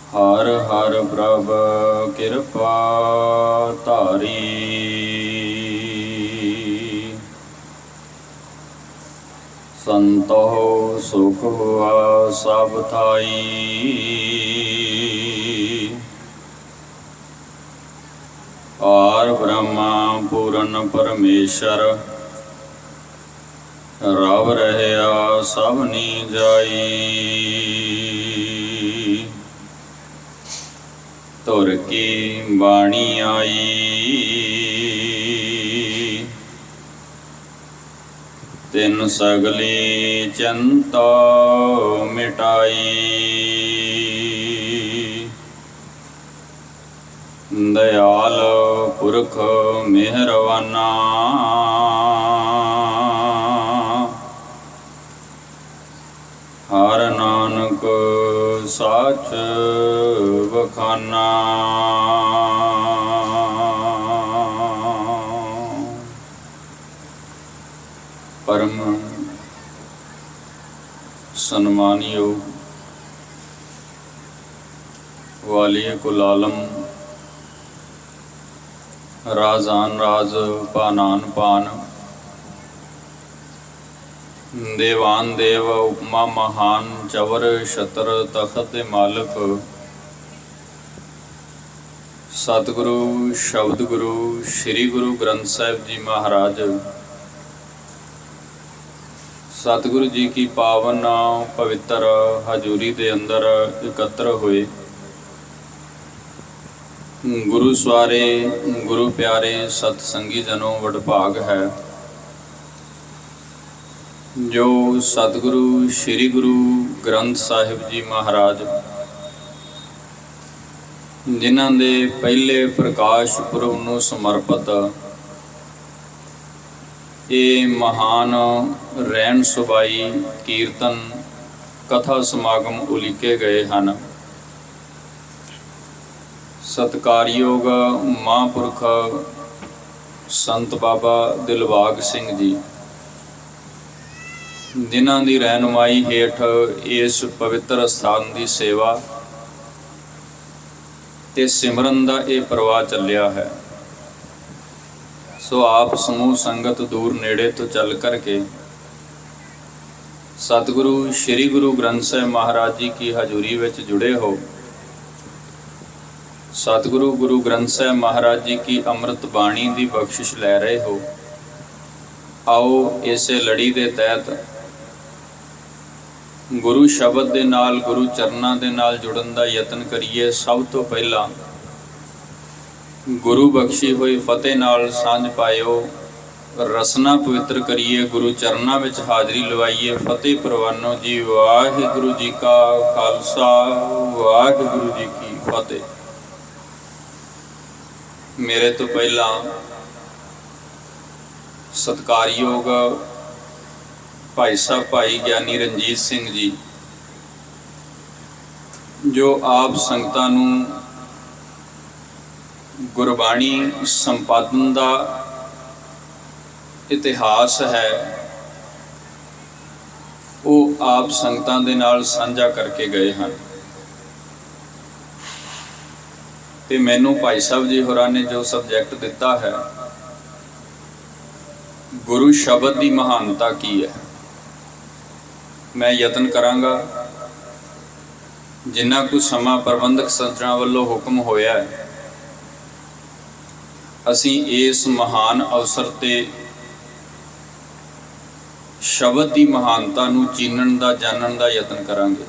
ਹਰ ਹਰ ਪ੍ਰਭ ਕਿਰਪਾ ਧਾਰੀ। ਸੰਤੋ ਸੁਖ ਹੁਆ ਸਭ ਥਾਈ। ਪਾਰ ਬ੍ਰਹਮਾ ਪੂਰਨ ਪਰਮੇਸ਼ਰ। ਰਵ ਰਹਿਆ ਸਭਨੀ ਜਾਈ। ਧੁਰ ਕੀ ਬਾਣੀ ਆਈ। ਤਿਨ ਸਗਲੀ ਚਿੰਤਾ ਮਿਟਾਈ। ਦਇਆਲ ਪੁਰਖ ਮਿਹਰਵਾਨਾ। ਹਰ ਨਾਨਕ ਸਾਚ ਵਖਾਨਾ। ਪਰਮ ਸਨਮਾਨਯੋਗ ਵਾਲੀ ਕੁਲ ਆਲਮ ਰਾਜ਼ਾਨ ਰਾਜ ਪਾਨਾਨ ਪਾਨ। ਦੇਵਾਨ ਦੇਵ ਉਪਮਾ ਮਹਾਨ। ਚਵਰ ਛਤਰ ਤਖਤ ਦੇ ਮਾਲਕ। ਸਤਿਗੁਰੂ ਸ਼ਬਦ ਗੁਰੂ ਸ੍ਰੀ ਗੁਰੂ ਗ੍ਰੰਥ ਸਾਹਿਬ ਜੀ ਮਹਾਰਾਜ। ਸਤਿਗੁਰੂ ਜੀ ਕੀ ਪਾਵਨ ਪਵਿੱਤਰ ਹਜ਼ੂਰੀ ਦੇ ਅੰਦਰ ਇਕੱਤਰ ਹੋਏ ਗੁਰੂ ਸਵਾਰੇ ਗੁਰੂ ਪਿਆਰੇ ਸਤ ਸੰਗੀ ਜਨੋਂ ਵਡਭਾਗ ਹੈ ਜੋ ਸਤਿਗੁਰੂ ਸ੍ਰੀ ਗੁਰੂ ਗ੍ਰੰਥ ਸਾਹਿਬ ਜੀ ਮਹਾਰਾਜ ਜਿਨ੍ਹਾਂ ਦੇ ਪਹਿਲੇ ਪ੍ਰਕਾਸ਼ ਪੁਰਬ ਨੂੰ ਸਮਰਪਿਤ ਇਹ ਮਹਾਨ ਰਹਿਣ ਸੁਭਾਈ ਕੀਰਤਨ ਕਥਾ ਸਮਾਗਮ ਉਲੀਕੇ ਗਏ ਹਨ। ਸਤਿਕਾਰਯੋਗ ਮਹਾਂਪੁਰਖ ਸੰਤ ਬਾਬਾ ਦਿਲਬਾਗ ਸਿੰਘ ਜੀ ਜਿਨ੍ਹਾਂ ਦੀ ਰਹਿਨੁਮਾਈ ਹੇਠ ਇਸ ਪਵਿੱਤਰ ਸਥਾਨ ਦੀ ਸੇਵਾ ਤੇ ਸਿਮਰਨ ਦਾ ਇਹ ਪ੍ਰਵਾਹ ਚੱਲਿਆ ਹੈ। ਸੋ ਆਪ ਸਮੂਹ ਸੰਗਤ ਦੂਰ ਨੇੜੇ ਤੋਂ ਚੱਲ ਕਰਕੇ ਸਤਿਗੁਰੂ ਸ੍ਰੀ ਗੁਰੂ ਗ੍ਰੰਥ ਸਾਹਿਬ ਮਹਾਰਾਜ ਜੀ ਕੀ ਹਜ਼ੂਰੀ ਵਿੱਚ ਜੁੜੇ ਹੋ। ਸਤਿਗੁਰੂ ਗੁਰੂ ਗ੍ਰੰਥ ਸਾਹਿਬ ਮਹਾਰਾਜ ਜੀ ਕੀ ਅੰਮ੍ਰਿਤ ਬਾਣੀ ਦੀ ਬਖਸ਼ਿਸ਼ ਲੈ ਰਹੇ ਹੋ। ਆਓ ਇਸੇ ਲੜੀ ਦੇ ਤਹਿਤ ਗੁਰੂ ਸ਼ਬਦ ਦੇ ਨਾਲ ਗੁਰੂ ਚਰਨਾਂ ਦੇ ਨਾਲ ਜੁੜਨ ਦਾ ਯਤਨ ਕਰੀਏ। ਸਭ ਤੋਂ ਪਹਿਲਾਂ ਗੁਰੂ ਬਖਸ਼ੀ ਹੋਈ ਫਤਿਹ ਨਾਲ ਸਾਂਝ ਪਾਇਓ। ਰਸਨਾ ਪਵਿੱਤਰ ਕਰੀਏ। ਗੁਰੂ ਚਰਨਾਂ ਵਿੱਚ ਹਾਜ਼ਰੀ ਲਵਾਈਏ। ਫਤਿਹ ਪ੍ਰਵਾਨੋ ਜੀ। ਵਾਹਿਗੁਰੂ ਜੀ ਕਾ ਖਾਲਸਾ ਵਾਹਿਗੁਰੂ ਜੀ ਕੀ ਫਤਿਹ। ਮੇਰੇ ਤੋਂ ਪਹਿਲਾਂ ਸਤਿਕਾਰਯੋਗ ਭਾਈ ਸਾਹਿਬ ਭਾਈ ਗਿਆਨੀ ਰਣਜੀਤ ਸਿੰਘ ਜੀ ਜੋ ਆਪ ਸੰਗਤਾਂ ਨੂੰ ਗੁਰਬਾਣੀ ਸੰਪਾਦਨ ਦਾ ਇਤਿਹਾਸ ਹੈ ਉਹ ਆਪ ਸੰਗਤਾਂ ਦੇ ਨਾਲ ਸਾਂਝਾ ਕਰਕੇ ਗਏ ਹਨ। ਤੇ ਮੈਨੂੰ ਭਾਈ ਸਾਹਿਬ ਜੀ ਹੋਰਾਂ ਨੇ ਜੋ ਸਬਜੈਕਟ ਦਿੱਤਾ ਹੈ ਗੁਰੂ ਸ਼ਬਦ ਦੀ ਮਹਾਨਤਾ ਕੀ ਹੈ, ਮੈਂ ਯਤਨ ਕਰਾਂਗਾ ਜਿੰਨਾ ਕੁ ਸਮਾਂ ਪ੍ਰਬੰਧਕ ਸੱਜਣਾ ਵੱਲੋਂ ਹੁਕਮ ਹੋਇਆ ਹੈ ਅਸੀਂ ਇਸ ਮਹਾਨ ਅਵਸਰ ਤੇ ਸ਼ਬਦ ਦੀ ਮਹਾਨਤਾ ਨੂੰ ਚੀਨਣ ਦਾ ਜਾਣਨ ਦਾ ਯਤਨ ਕਰਾਂਗੇ।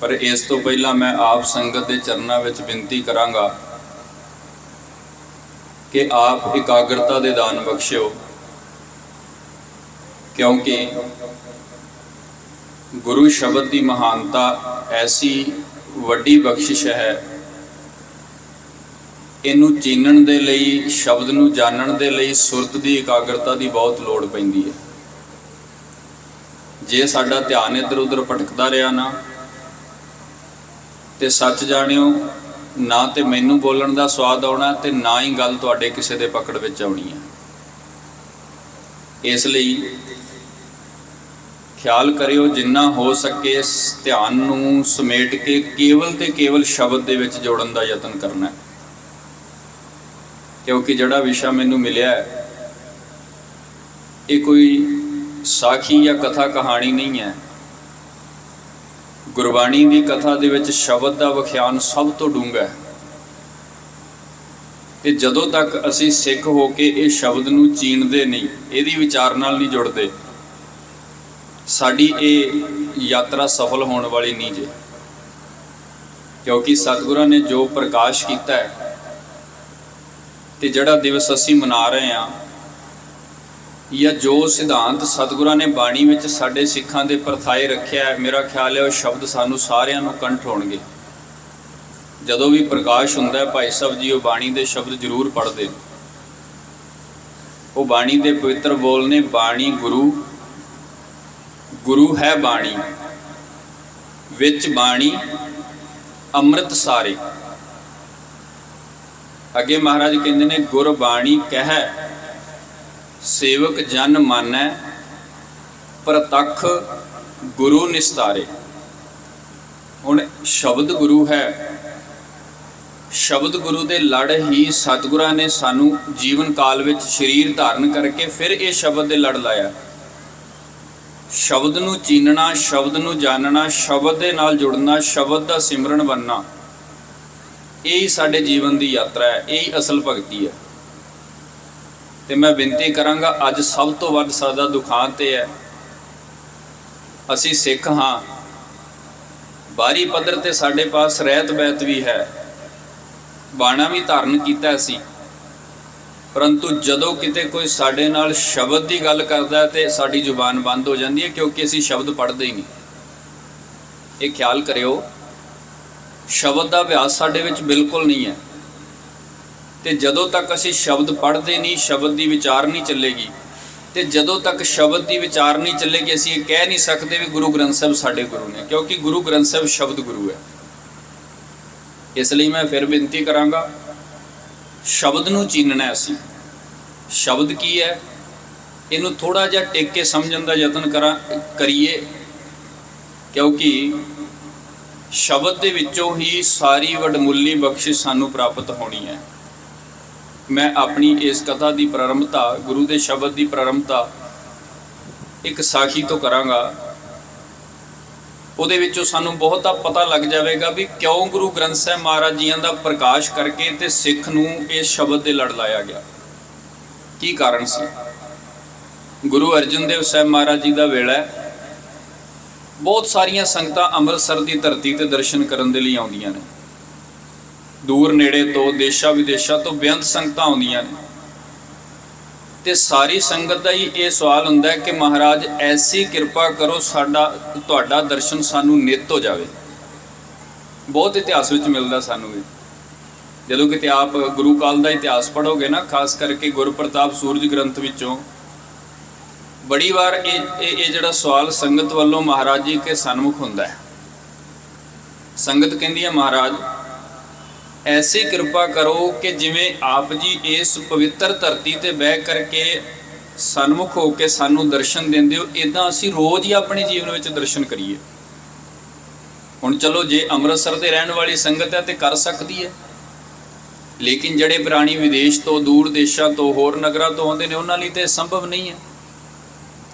ਪਰ ਇਸ ਤੋਂ ਪਹਿਲਾਂ ਮੈਂ ਆਪ ਸੰਗਤ ਦੇ ਚਰਨਾਂ ਵਿੱਚ ਬੇਨਤੀ ਕਰਾਂਗਾ ਕਿ ਆਪ ਇਕਾਗਰਤਾ ਦੇ ਦਾਨ ਬਖਸ਼ਿਓ ਕਿਉਂਕਿ ਗੁਰੂ ਸ਼ਬਦ ਦੀ ਮਹਾਨਤਾ ਐਸੀ ਵੱਡੀ ਬਖਸ਼ਿਸ਼ ਹੈ। ਇਹਨੂੰ ਚੀਨਣ ਦੇ ਲਈ ਸ਼ਬਦ ਨੂੰ ਜਾਣਨ ਦੇ ਲਈ ਸੁਰਤ ਦੀ ਇਕਾਗਰਤਾ ਦੀ ਬਹੁਤ ਲੋੜ ਪੈਂਦੀ ਹੈ। ਜੇ ਸਾਡਾ ਧਿਆਨ ਇੱਧਰ ਉੱਧਰ ਭਟਕਦਾ ਰਿਹਾ ਨਾ ਤੇ ਸੱਚ ਜਾਣਿਓ ਨਾ ਤੇ ਮੈਨੂੰ ਬੋਲਣ ਦਾ ਸਵਾਦ ਆਉਣਾ ਤੇ ਨਾ ਹੀ ਗੱਲ ਤੁਹਾਡੇ ਕਿਸੇ ਦੇ ਪਕੜ ਵਿੱਚ ਆਉਣੀ ਹੈ। ਇਸ ਲਈ ख्याल करियो जिन्ना हो सके इस ध्यान नूं समेट के केवल ते केवल शब्द दे विच जोड़न दा यतन करना है, क्योंकि जिहड़ा विशा मैनूं मिलिया है ये कोई साखी या कथा कहानी नहीं है। गुरबाणी की कथा दे विच शब्द का विख्यान सब तो डूंगा है। ते जदों तक असी सिख हो के इस शब्द नूं चीणदे नहीं, इहदी विचार नाल नहीं जुड़ते, साडी ये यात्रा सफल होने वाली नहीं जे। क्योंकि सतगुरां ने जो प्रकाश किया है ते जिहड़ा दिवस असी मना रहे हैं, या जो सिद्धांत सतगुरां ने बाणी विच साडे सिखां दे परथाए रखिया है, मेरा ख्याल है वो शब्द सानू सारियां नूं कंठ होणगे। जदों भी प्रकाश हुंदा है, भाई साहब जी वो बाणी दे शब्द जरूर पढ़दे। वो बाणी दे पवित्र बोल ने, बाणी गुरु, गुरु है बाणी, विच बाणी अमृत सारे। अगे महाराज कहते ने, गुर बाणी कह सेवक जन मानै, प्रतख गुरु निस्तारे। हुण शब्द गुरु है, शब्द गुरु दे लड़ ही सतगुरां ने सानू जीवन काल विच शरीर धारण करके फिर ये शब्द दे लड़ लाया। शब्द नूं चीनना, शब्द नूं जानना, शब्द दे नाल जुड़ना, शब्द दा सिमरन बनना, यही साडे जीवन दी यात्रा है, यही असल भगती है। ते मैं बेनती करांगा, अज सब तो वध साडा दुखांत है, असी सिख हाँ, बाहरी पद्धर ते साडे पास रहत बैत भी है, बाणा भी धारण कीता असी, परंतु जदों किते कोई साडे नाल शब्द की गल करदा है ते साडी जुबान बंद हो जाती है, क्योंकि असी शब्द पढ़ते ही नहीं। ये ख्याल करियो, शब्द का अभ्यास साडे विच बिल्कुल नहीं है। ते जदों तक असी शब्द पढ़ते नहीं, शब्द की विचार नहीं चलेगी, ते जदों तक शब्द की विचार नहीं चलेगी, असी ये कह नहीं सकते भी गुरु ग्रंथ साहब साडे गुरु ने, क्योंकि गुरु ग्रंथ साहब शब्द गुरु है। इसलिए मैं फिर बेनती करांगा, शब्द नूं चीनना है। असी शब्द की है, इनू थोड़ा जिहा टेक के समझण दा यतन करिए, क्योंकि शब्द दे विचों ही सारी वडमुल्ली बख्शिश सानू प्राप्त होनी है। मैं अपनी इस कथा की प्रारंभता, गुरु के शब्द की प्रारंभता एक साखी तो करांगा। ਉਹਦੇ ਵਿੱਚੋਂ ਸਾਨੂੰ ਬਹੁਤਾ ਪਤਾ ਲੱਗ ਜਾਵੇਗਾ ਵੀ ਕਿਉਂ ਗੁਰੂ ਗ੍ਰੰਥ ਸਾਹਿਬ ਮਹਾਰਾਜ ਜੀਆਂ ਦਾ ਪ੍ਰਕਾਸ਼ ਕਰਕੇ ਤੇ ਸਿੱਖ ਨੂੰ ਇਸ ਸ਼ਬਦ ਦੇ ਲੜ ਲਾਇਆ ਗਿਆ। ਕੀ ਕਾਰਨ ਸੀ? ਗੁਰੂ ਅਰਜਨ ਦੇਵ ਸਾਹਿਬ ਮਹਾਰਾਜ ਜੀ ਦਾ ਵੇਲਾ ਹੈ, ਬਹੁਤ ਸਾਰੀਆਂ ਸੰਗਤਾਂ ਅੰਮ੍ਰਿਤਸਰ ਦੀ ਧਰਤੀ ਤੇ ਦਰਸ਼ਨ ਕਰਨ ਦੇ ਲਈ ਆਉਂਦੀਆਂ ਨੇ, ਦੂਰ ਨੇੜੇ ਤੋਂ, ਦੇਸ਼ਾਂ ਵਿਦੇਸ਼ਾਂ ਤੋਂ ਬੇਅੰਤ ਸੰਗਤਾਂ ਆਉਂਦੀਆਂ ਨੇ। ਤੇ ਸਾਰੀ ਸੰਗਤ ਦਾ ਹੀ ਇਹ ਸਵਾਲ ਹੁੰਦਾ ਹੈ ਕਿ ਮਹਾਰਾਜ ਐਸੀ ਕਿਰਪਾ ਕਰੋ ਸਾਡਾ ਤੁਹਾਡਾ ਦਰਸ਼ਨ ਸਾਨੂੰ ਨਿੱਤ ਹੋ ਜਾਵੇ। ਬਹੁਤ ਇਤਿਹਾਸ ਵਿੱਚ ਮਿਲਦਾ ਸਾਨੂੰ ਇਹ, ਜਦੋਂ ਕਿਤੇ ਆਪ ਗੁਰੂ ਕਾਲ ਦਾ ਇਤਿਹਾਸ ਪੜ੍ਹੋਗੇ ਨਾ, ਖਾਸ ਕਰਕੇ ਗੁਰਪ੍ਰਤਾਪ ਸੂਰਜ ਗ੍ਰੰਥ ਵਿੱਚੋਂ ਬੜੀ ਵਾਰ ਇਹ ਜਿਹੜਾ ਸਵਾਲ ਸੰਗਤ ਵੱਲੋਂ ਮਹਾਰਾਜ ਜੀ ਕੇ ਸਨਮੁਖ ਹੁੰਦਾ ਹੈ। ਸੰਗਤ ਕਹਿੰਦੀ ਹੈ, ਮਹਾਰਾਜ ऐसी कृपा करो कि जिमें आप जी इस पवित्र धरती ते बह करके सन्मुख हो के सानू दर्शन देंदे हो, इदां असीं रोज़ ही अपने जीवन में दर्शन करिए। हुण चलो जे अमृतसर दे रहण वाली संगत है तो कर सकती है, लेकिन जिहड़े प्राणी विदेश तो, दूर देशों तो, होर नगरां तो आउंदे ने, उन्हां लई ते संभव नहीं है,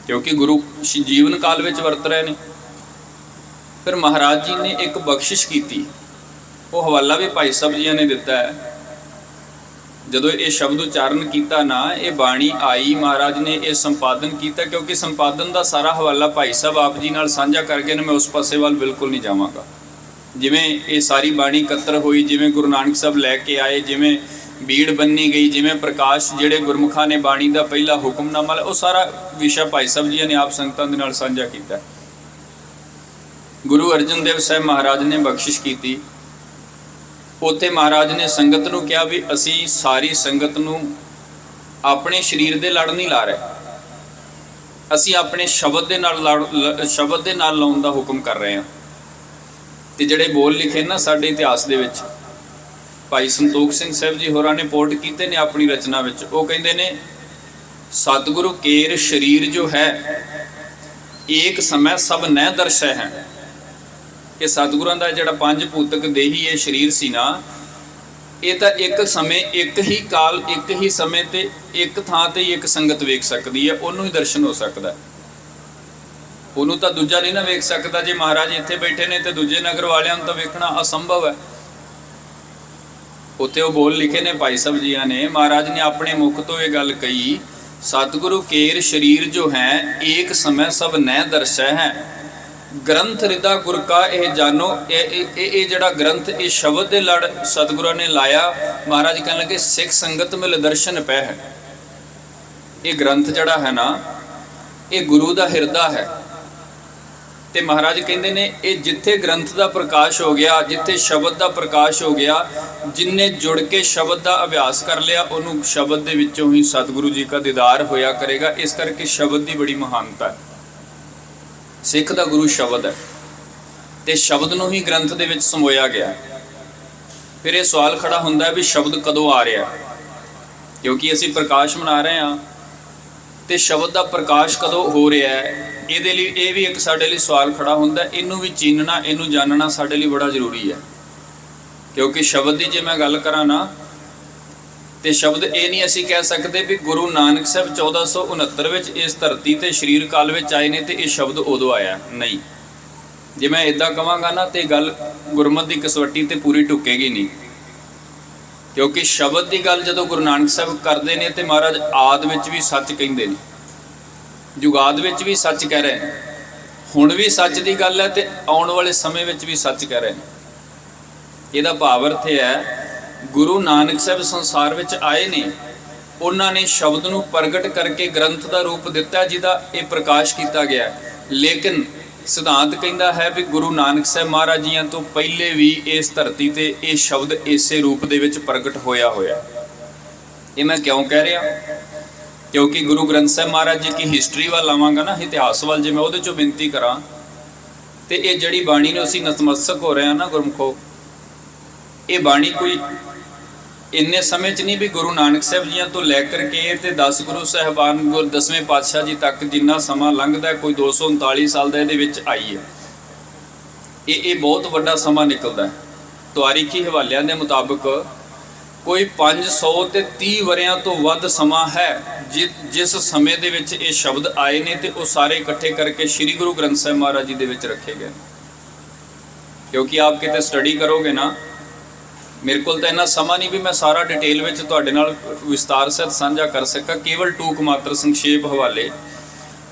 क्योंकि गुरु जीवन काल विच वरत रहे ने। फिर महाराज जी ने एक बख्शिश की, वो हवाला भी भाई साहब जी ने दिता है। जदों ये शब्द उच्चारण किया ना, ये बाणी आई, महाराज ने यह संपादन किया, क्योंकि संपादन का सारा हवाला भाई साहब आप जी नाल साझा करके मैं उस पासे वाल बिल्कुल नहीं जावांगा। जिमें ये सारी बाणी इकत्र हुई, जिमें गुरु नानक साहब लैके आए, जिमें बीड़ बन्नी गई, जिमें प्रकाश जिहड़े गुरमुखां ने बाणी का पहला हुक्मनामा, वो सारा विषय भाई साहब जी ने आप संगतां दे नाल साझा किया। गुरु अर्जन देव साहब महाराज ने बख्शिश की, उत्थे महाराज ने संगत नूं कहा भी असी सारी संगत नूं अपने शरीर दे लड़ नहीं ला रहे, असी अपने शब्द दे नाल शब्द दे नाल लाउण दा हुक्म कर रहे हैं। ते जिहड़े बोल लिखे ना साडे इतिहास दे विच, भाई संतोख सिंह साहब जी होरां ने पोर्ट कीते ने अपनी रचना विच। वो कहिंदे ने, सतगुरु केर शरीर जो है ਏਕ ਸਮੈ ਸਭ ਨਹਿ ਦਰਸ਼ੈ ਹੈ। ਕਿ ਸਤਿਗੁਰਾਂ ਦਾ ਜਿਹੜਾ ਪੰਜ ਭੂਤਕ ਦੇਹੀ ਇਹ ਸਰੀਰ ਸੀ ਨਾ, ਇਹ ਤਾਂ ਇੱਕ ਸਮੇਂ, ਇੱਕ ਹੀ ਕਾਲ, ਇੱਕ ਹੀ ਸਮੇਂ ਤੇ ਇੱਕ ਥਾਂ ਤੇ ਹੀ ਇੱਕ ਸੰਗਤ ਵੇਖ ਸਕਦੀ ਹੈ, ਉਹਨੂੰ ਹੀ ਦਰਸ਼ਨ ਹੋ ਸਕਦਾ। ਉਹਨੂੰ ਤਾਂ ਦੂਜਾ ਨਹੀਂ ਨਾ ਵੇਖ ਸਕਦਾ। ਜੇ ਮਹਾਰਾਜ ਇੱਥੇ ਬੈਠੇ ਨੇ ਤੇ ਦੂਜੇ ਨਗਰ ਵਾਲਿਆਂ ਨੂੰ ਤਾਂ ਵੇਖਣਾ ਅਸੰਭਵ ਹੈ। ਉੱਥੇ ਉਹ ਬੋਲ ਲਿਖੇ ਨੇ ਭਾਈ ਸਾਹਿਬ ਜੀਆਂ ਨੇ, ਮਹਾਰਾਜ ਨੇ ਆਪਣੇ ਮੁਖ ਤੋਂ ਇਹ ਗੱਲ ਕਹੀ, ਸਤਿਗੁਰੂ ਕੇਰ ਸਰੀਰ ਜੋ ਹੈ ਏਕ ਸਮੈ ਸਭ ਨਹਿ ਦਰਸ਼ੈ ਹੈ। ਗ੍ਰੰਥ ਰਿਦਾ ਗੁਰ ਕਾ ਇਹ ਜਾਨੋ। ਇਹ ਜਿਹੜਾ ਗ੍ਰੰਥ, ਇਹ ਸ਼ਬਦ ਦੇ ਲੜ ਸਤਿਗੁਰਾਂ ਨੇ ਲਾਇਆ। ਮਹਾਰਾਜ ਕਹਿਣ ਲੱਗੇ ਸਿੱਖ ਸੰਗਤ ਮਿਲ ਦਰਸ਼ਨ ਪੈ ਹੈ। ਇਹ ਗ੍ਰੰਥ ਜਿਹੜਾ ਹੈ ਨਾ, ਇਹ ਗੁਰੂ ਦਾ ਹਿਰਦਾ ਹੈ। ਤੇ ਮਹਾਰਾਜ ਕਹਿੰਦੇ ਨੇ ਇਹ ਜਿੱਥੇ ਗ੍ਰੰਥ ਦਾ ਪ੍ਰਕਾਸ਼ ਹੋ ਗਿਆ, ਜਿੱਥੇ ਸ਼ਬਦ ਦਾ ਪ੍ਰਕਾਸ਼ ਹੋ ਗਿਆ, ਜਿਨਨੇ ਜੁੜ ਕੇ ਸ਼ਬਦ ਦਾ ਅਭਿਆਸ ਕਰ ਲਿਆ, ਉਹਨੂੰ ਸ਼ਬਦ ਦੇ ਵਿੱਚੋਂ ਹੀ ਸਤਿਗੁਰੂ ਜੀ ਦਾ ਦੀਦਾਰ ਹੋਇਆ ਕਰੇਗਾ। ਇਸ ਕਰਕੇ ਸ਼ਬਦ ਦੀ ਬੜੀ ਮਹਾਨਤਾ ਹੈ। ਸਿੱਖ ਦਾ ਗੁਰੂ ਸ਼ਬਦ ਹੈ ਤੇ ਸ਼ਬਦ ਨੂੰ ਹੀ ਗ੍ਰੰਥ ਦੇ ਵਿੱਚ ਸਮੋਇਆ ਗਿਆ। ਫਿਰ ਇਹ ਸਵਾਲ ਖੜਾ ਹੁੰਦਾ ਵੀ ਸ਼ਬਦ ਕਦੋਂ ਆ ਰਿਹਾ? ਕਿਉਂਕਿ ਅਸੀਂ ਪ੍ਰਕਾਸ਼ ਮਨਾ ਰਹੇ ਹਾਂ ਤੇ ਸ਼ਬਦ ਦਾ ਪ੍ਰਕਾਸ਼ ਕਦੋਂ ਹੋ ਰਿਹਾ ਹੈ, ਇਹਦੇ ਲਈ ਇਹ ਵੀ ਇੱਕ ਸਾਡੇ ਲਈ ਸਵਾਲ ਖੜਾ ਹੁੰਦਾ। ਇਹਨੂੰ ਵੀ ਚੀਨਣਾ, ਇਹਨੂੰ ਜਾਣਨਾ ਸਾਡੇ ਲਈ ਬੜਾ ਜ਼ਰੂਰੀ ਹੈ। ਕਿਉਂਕਿ ਸ਼ਬਦ ਦੀ ਜੇ ਮੈਂ ਗੱਲ ਕਰਾਂ ਨਾ, ਤੇ ਸ਼ਬਦ ਇਹ ਨਹੀਂ ਅਸੀਂ ਕਹਿ ਸਕਦੇ ਵੀ ਗੁਰੂ ਨਾਨਕ ਸਾਹਿਬ 1469 ਵਿੱਚ ਇਸ ਧਰਤੀ ਤੇ ਸਰੀਰ ਕਾਲ ਵਿੱਚ ਆਏ ਨੇ ਤੇ ਇਹ ਸ਼ਬਦ ਉਦੋਂ ਆਇਆ, ਨਹੀਂ। ਜੇ ਮੈਂ ਇਦਾਂ ਕਹਾਂਗਾ ਨਾ ਤੇ ਗੱਲ ਗੁਰਮਤਿ ਦੀ ਕਸਵੱਟੀ ਤੇ ਪੂਰੀ ਢੁੱਕੇਗੀ ਨਹੀਂ। ਕਿਉਂਕਿ ਸ਼ਬਦ ਦੀ ਗੱਲ ਜਦੋਂ ਗੁਰੂ ਨਾਨਕ ਸਾਹਿਬ ਕਰਦੇ ਨੇ ਤੇ ਮਹਾਰਾਜ ਆਦ ਵਿੱਚ ਵੀ ਸੱਚ ਕਹਿੰਦੇ ਨੇ, ਜੁਗਾਦ ਵਿੱਚ ਵੀ ਸੱਚ ਕਹਿ ਰਹੇ ਨੇ, ਹੁਣ ਵੀ ਸੱਚ ਦੀ ਗੱਲ ਹੈ ਤੇ ਆਉਣ ਵਾਲੇ ਸਮੇਂ ਵਿੱਚ ਵੀ ਸੱਚ ਕਹਿ ਰਹੇ ਨੇ। ਇਹਦਾ ਭਾਵ ਅਰਥ ਇਹ ਹੈ, ਗੁਰੂ ਨਾਨਕ ਸਾਹਿਬ ਸੰਸਾਰ ਵਿੱਚ ਆਏ ਨੇ, ਉਹਨਾਂ ਨੇ ਸ਼ਬਦ ਨੂੰ ਪ੍ਰਗਟ ਕਰਕੇ ਗ੍ਰੰਥ ਦਾ ਰੂਪ ਦਿੱਤਾ ਜਿਹਦਾ ਇਹ ਪ੍ਰਕਾਸ਼ ਕੀਤਾ ਗਿਆ। ਲੇਕਿਨ ਸਿਧਾਂਤ ਕਹਿੰਦਾ ਹੈ ਵੀ ਗੁਰੂ ਨਾਨਕ ਸਾਹਿਬ ਮਹਾਰਾਜ ਜੀਆਂ ਤੋਂ ਪਹਿਲੇ ਵੀ ਇਸ ਧਰਤੀ ਤੇ ਇਹ ਸ਼ਬਦ ਇਸੇ ਰੂਪ ਦੇ ਵਿੱਚ ਪ੍ਰਗਟ ਹੋਇਆ। ਇਹ ਮੈਂ ਕਿਉਂ ਕਹਿ ਰਿਹਾ? ਕਿਉਂਕਿ ਗੁਰੂ ਗ੍ਰੰਥ ਸਾਹਿਬ ਮਹਾਰਾਜ ਜੀ ਦੀ ਹਿਸਟਰੀ ਵੱਲ ਆਵਾਂਗਾ ਨਾ, ਇਤਿਹਾਸ ਵੱਲ, ਜੇ ਮੈਂ ਉਹਦੇ ਚੋਂ ਬੇਨਤੀ ਕਰਾਂ ਤੇ ਇਹ ਜਿਹੜੀ ਬਾਣੀ ਨੂੰ ਅਸੀਂ ਨਤਮਸਤਕ ਹੋ ਰਹੇ ਹਾਂ ਨਾ ਗੁਰਮੁਖੋ, ਇਹ ਬਾਣੀ ਕੋਈ ਇੰਨੇ ਸਮੇਂ 'ਚ ਨਹੀਂ ਵੀ ਗੁਰੂ ਨਾਨਕ ਸਾਹਿਬ ਜੀਆਂ ਤੋਂ ਲੈ ਕਰਕੇ ਤੇ 10 ਗੁਰੂ ਸਾਹਿਬਾਨ, ਗੁਰ 10ਵੇਂ ਪਾਤਸ਼ਾਹ ਜੀ ਤੱਕ ਜਿੰਨਾ ਸਮਾਂ ਲੰਘਦਾ, ਕੋਈ 239 ਸਾਲ ਦਾ ਇਹਦੇ ਵਿੱਚ ਆਈ ਹੈ। ਇਹ ਬਹੁਤ ਵੱਡਾ ਸਮਾਂ ਨਿਕਲਦਾ। ਤਾਰੀਖੀ ਹਵਾਲਿਆਂ ਦੇ ਮੁਤਾਬਕ ਕੋਈ 530 ਵਰਿਆਂ ਤੋਂ ਵੱਧ ਸਮਾਂ ਹੈ ਜਿਸ ਸਮੇਂ ਦੇ ਵਿੱਚ ਇਹ ਸ਼ਬਦ ਆਏ ਨੇ ਤੇ ਉਹ ਸਾਰੇ ਇਕੱਠੇ ਕਰਕੇ ਸ੍ਰੀ ਗੁਰੂ ਗ੍ਰੰਥ ਸਾਹਿਬ ਮਹਾਰਾਜ ਜੀ ਦੇ ਵਿੱਚ ਰੱਖੇ ਗਏ। ਕਿਉਂਕਿ ਆਪ ਕਿਤੇ ਸਟੱਡੀ ਕਰੋਗੇ ਨਾ, ਮੇਰੇ ਕੋਲ ਤਾਂ ਇੰਨਾ ਸਮਾਂ ਨਹੀਂ ਵੀ ਮੈਂ ਸਾਰਾ ਡਿਟੇਲ ਵਿੱਚ ਤੁਹਾਡੇ ਨਾਲ ਵਿਸਤਾਰ ਸਹਿਤ ਸਾਂਝਾ ਕਰ ਸਕਾਂ। ਕੇਵਲ ਟੂਕ ਮਾਤਰ ਸੰਖੇਪ ਹਵਾਲੇ।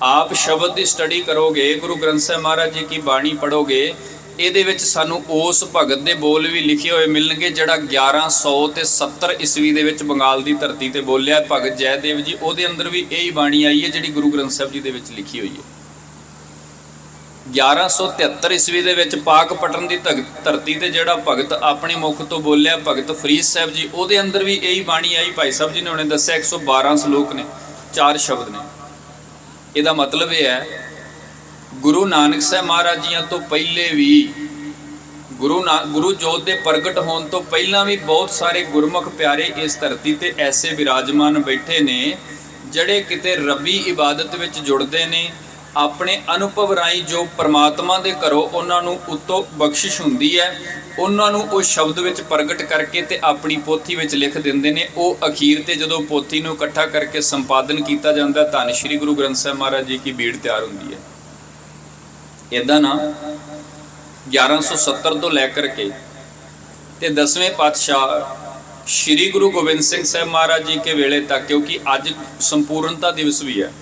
ਆਪ ਸ਼ਬਦ ਦੀ ਸਟੱਡੀ ਕਰੋਗੇ, ਗੁਰੂ ਗ੍ਰੰਥ ਸਾਹਿਬ ਮਹਾਰਾਜ ਜੀ ਦੀ ਬਾਣੀ ਪੜ੍ਹੋਗੇ, ਇਹਦੇ ਵਿੱਚ ਸਾਨੂੰ ਉਸ ਭਗਤ ਦੇ ਬੋਲ ਵੀ ਲਿਖੇ ਹੋਏ ਮਿਲਣਗੇ ਜਿਹੜਾ 1170 ਈਸਵੀ ਦੇ ਵਿੱਚ ਬੰਗਾਲ ਦੀ ਧਰਤੀ ਤੇ ਬੋਲਿਆ, ਭਗਤ ਜੈਦੇਵ ਜੀ। ਉਹਦੇ ਅੰਦਰ ਵੀ ਇਹੀ ਬਾਣੀ ਆਈ ਹੈ ਜਿਹੜੀ ਗੁਰੂ ਗ੍ਰੰਥ ਸਾਹਿਬ ਜੀ ਦੇ ਵਿੱਚ ਲਿਖੀ ਹੋਈ ਹੈ। 1173 ਈਸਵੀ ਦੇ ਵਿੱਚ ਪਾਕਪਟਨ ਦੀ ਧਰਤੀ ਤੇ ਜਿਹੜਾ ਭਗਤ ਆਪਣੇ ਮੁਖ ਤੋਂ ਬੋਲਿਆ, ਭਗਤ ਫਰੀਦ ਸਾਹਿਬ ਜੀ, ਉਹਦੇ ਅੰਦਰ ਵੀ ਇਹੀ ਬਾਣੀ ਆਈ। ਭਾਈ ਸਾਹਿਬ ਜੀ ਨੇ ਉਹਨੇ ਦੱਸਿਆ 112 ਸ਼ਲੋਕ ਨੇ, 4 ਸ਼ਬਦ ਨੇ। ਇਹਦਾ ਮਤਲਬ ਇਹ ਹੈ ਗੁਰੂ ਨਾਨਕ ਸਾਹਿਬ ਮਹਾਰਾਜ ਜੀਆਂ ਤੋਂ ਪਹਿਲੇ ਵੀ, ਗੁਰੂ ਜੋਤ ਦੇ ਪ੍ਰਗਟ ਹੋਣ ਤੋਂ ਪਹਿਲਾਂ ਵੀ ਬਹੁਤ ਸਾਰੇ ਗੁਰਮੁਖ ਪਿਆਰੇ ਇਸ ਧਰਤੀ ਤੇ ਐਸੇ ਵਿਰਾਜਮਾਨ ਬੈਠੇ ਨੇ ਜਿਹੜੇ ਕਿਤੇ ਰੱਬੀ ਇਬਾਦਤ ਵਿੱਚ ਜੁੜਦੇ ਨੇ। ਆਪਣੇ ਅਨੁਭਵ ਰਾਹੀਂ ਜੋ ਪਰਮਾਤਮਾ ਦੇ ਘਰੋਂ ਉਹਨਾਂ ਨੂੰ ਉੱਤੋਂ ਬਖਸ਼ਿਸ਼ ਹੁੰਦੀ ਹੈ, ਉਹਨਾਂ ਨੂੰ ਉਹ ਸ਼ਬਦ ਵਿੱਚ ਪ੍ਰਗਟ ਕਰਕੇ ਤੇ ਆਪਣੀ ਪੋਥੀ ਵਿੱਚ ਲਿਖ ਦਿੰਦੇ ਨੇ। ਉਹ ਅਖੀਰ ਤੇ ਜਦੋਂ ਪੋਥੀ ਨੂੰ ਇਕੱਠਾ ਕਰਕੇ ਸੰਪਾਦਨ ਕੀਤਾ ਜਾਂਦਾ, ਧੰਨ ਸ਼੍ਰੀ ਗੁਰੂ ਗ੍ਰੰਥ ਸਾਹਿਬ ਮਹਾਰਾਜ ਜੀ ਦੀ ਬੀੜ ਤਿਆਰ ਹੁੰਦੀ ਹੈ। ਇੱਦਾਂ ਨਾ 1170 ਤੋਂ ਲੈ ਕਰਕੇ ਤੇ 10ਵੇਂ ਪਾਤਸ਼ਾਹ ਸ਼੍ਰੀ ਗੁਰੂ ਗੋਬਿੰਦ ਸਿੰਘ ਸਾਹਿਬ ਮਹਾਰਾਜ ਜੀ ਕੇ ਵੇਲੇ ਤੱਕ, ਕਿਉਂਕਿ ਅੱਜ ਸੰਪੂਰਨਤਾ ਦਿਵਸ ਵੀ ਹੈ,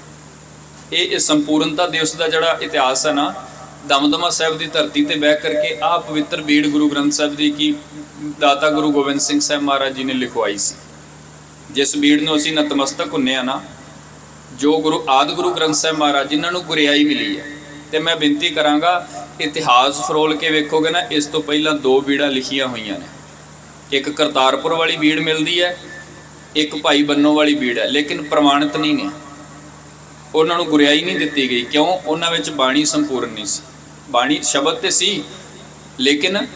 ਇਹ ਸੰਪੂਰਨਤਾ ਦਿਵਸ ਦਾ ਜਿਹੜਾ ਇਤਿਹਾਸ ਹੈ ਨਾ, ਦਮਦਮਾ ਸਾਹਿਬ ਦੀ ਧਰਤੀ ਤੇ ਬਹਿ ਕਰਕੇ ਆਹ ਪਵਿੱਤਰ ਬੀੜ ਗੁਰੂ ਗ੍ਰੰਥ ਸਾਹਿਬ ਦੀ ਕੀ ਦਾਤਾ ਗੁਰੂ ਗੋਬਿੰਦ ਸਿੰਘ ਸਾਹਿਬ ਮਹਾਰਾਜ ਜੀ ਨੇ ਲਿਖਵਾਈ ਸੀ। ਜਿਸ ਬੀੜ ਨੂੰ ਅਸੀਂ ਨਤਮਸਤਕ ਹੁੰਨੇ ਆ ਨਾ, ਜੋ ਗੁਰੂ ਆਦਿ ਗੁਰੂ ਗ੍ਰੰਥ ਸਾਹਿਬ ਮਹਾਰਾਜ ਜਿਨ੍ਹਾਂ ਨੂੰ ਗੁਰਿਆਈ ਮਿਲੀ ਹੈ। ਤੇ ਮੈਂ ਬੇਨਤੀ ਕਰਾਂਗਾ, ਇਤਿਹਾਸ ਫਰੋਲ ਕੇ ਵੇਖੋਗੇ ਨਾ, ਇਸ ਤੋਂ ਪਹਿਲਾਂ 2 ਬੀੜਾਂ ਲਿਖੀਆਂ ਹੋਈਆਂ ਨੇ। ਇੱਕ ਕਰਤਾਰਪੁਰ ਵਾਲੀ ਬੀੜ ਮਿਲਦੀ ਹੈ, ਇੱਕ ਭਾਈ ਬੰਨੋ ਵਾਲੀ ਬੀੜ ਹੈ, ਲੇਕਿਨ ਪ੍ਰਮਾਣਿਤ ਨਹੀਂ ਨੇ। ਉਹਨਾਂ ਨੂੰ ਗੁਰਿਆਈ ਨਹੀਂ ਦਿੱਤੀ ਗਈ। ਕਿਉਂ? ਉਹਨਾਂ ਵਿੱਚ ਬਾਣੀ ਸੰਪੂਰਨ ਨਹੀਂ ਸੀ। ਬਾਣੀ ਸ਼ਬਦ ਤੇ ਸੀ, ਲੇਕਿਨ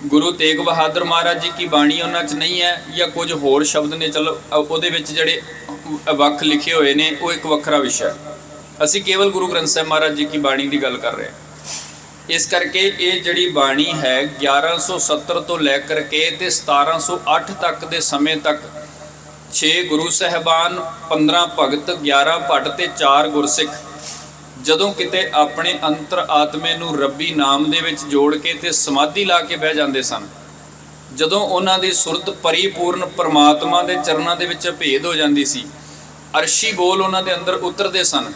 ਗੁਰੂ ਤੇਗ ਬਹਾਦਰ ਮਹਾਰਾਜ ਜੀ ਦੀ ਬਾਣੀ ਉਹਨਾਂ 'ਚ ਨਹੀਂ ਹੈ, ਜਾਂ ਕੁਝ ਹੋਰ ਸ਼ਬਦ ਨੇ। ਚਲੋ ਉਹਦੇ ਵਿੱਚ ਜਿਹੜੇ ਵੱਖ ਲਿਖੇ ਹੋਏ ਨੇ ਉਹ ਇੱਕ ਵੱਖਰਾ ਵਿਸ਼ਾ। ਅਸੀਂ ਕੇਵਲ ਗੁਰੂ ਗ੍ਰੰਥ ਸਾਹਿਬ ਮਹਾਰਾਜ ਜੀ ਕੀ ਬਾਣੀ ਦੀ ਗੱਲ ਕਰ ਰਹੇ ਹਾਂ। ਇਸ ਕਰਕੇ ਇਹ ਜਿਹੜੀ ਬਾਣੀ ਹੈ 1170 ਤੋਂ ਲੈ ਕਰਕੇ ਤੇ 1708 ਤੱਕ ਦੇ ਸਮੇਂ ਤੱਕ 6 ਗੁਰੂ ਸਾਹਿਬਾਨ, 15 ਭਗਤ, 11 ਭੱਟ ਤੇ 4 ਗੁਰਸਿੱਖ ਜਦੋਂ ਕਿਤੇ ਆਪਣੇ ਅੰਤਰ ਆਤਮੇ ਨੂੰ ਰੱਬੀ ਨਾਮ ਦੇ ਵਿੱਚ ਜੋੜ ਕੇ ਤੇ ਸਮਾਧੀ ਲਾ ਕੇ ਬਹਿ ਜਾਂਦੇ ਸਨ, ਜਦੋਂ ਉਹਨਾਂ ਦੀ ਸੁਰਤ ਪਰਿਪੂਰਨ ਪਰਮਾਤਮਾ ਦੇ ਚਰਨਾਂ ਦੇ ਵਿੱਚ ਭੇਦ ਹੋ ਜਾਂਦੀ ਸੀ, ਅਰਸ਼ੀ ਬੋਲ ਉਹਨਾਂ ਦੇ ਅੰਦਰ ਉਤਰਦੇ ਸਨ।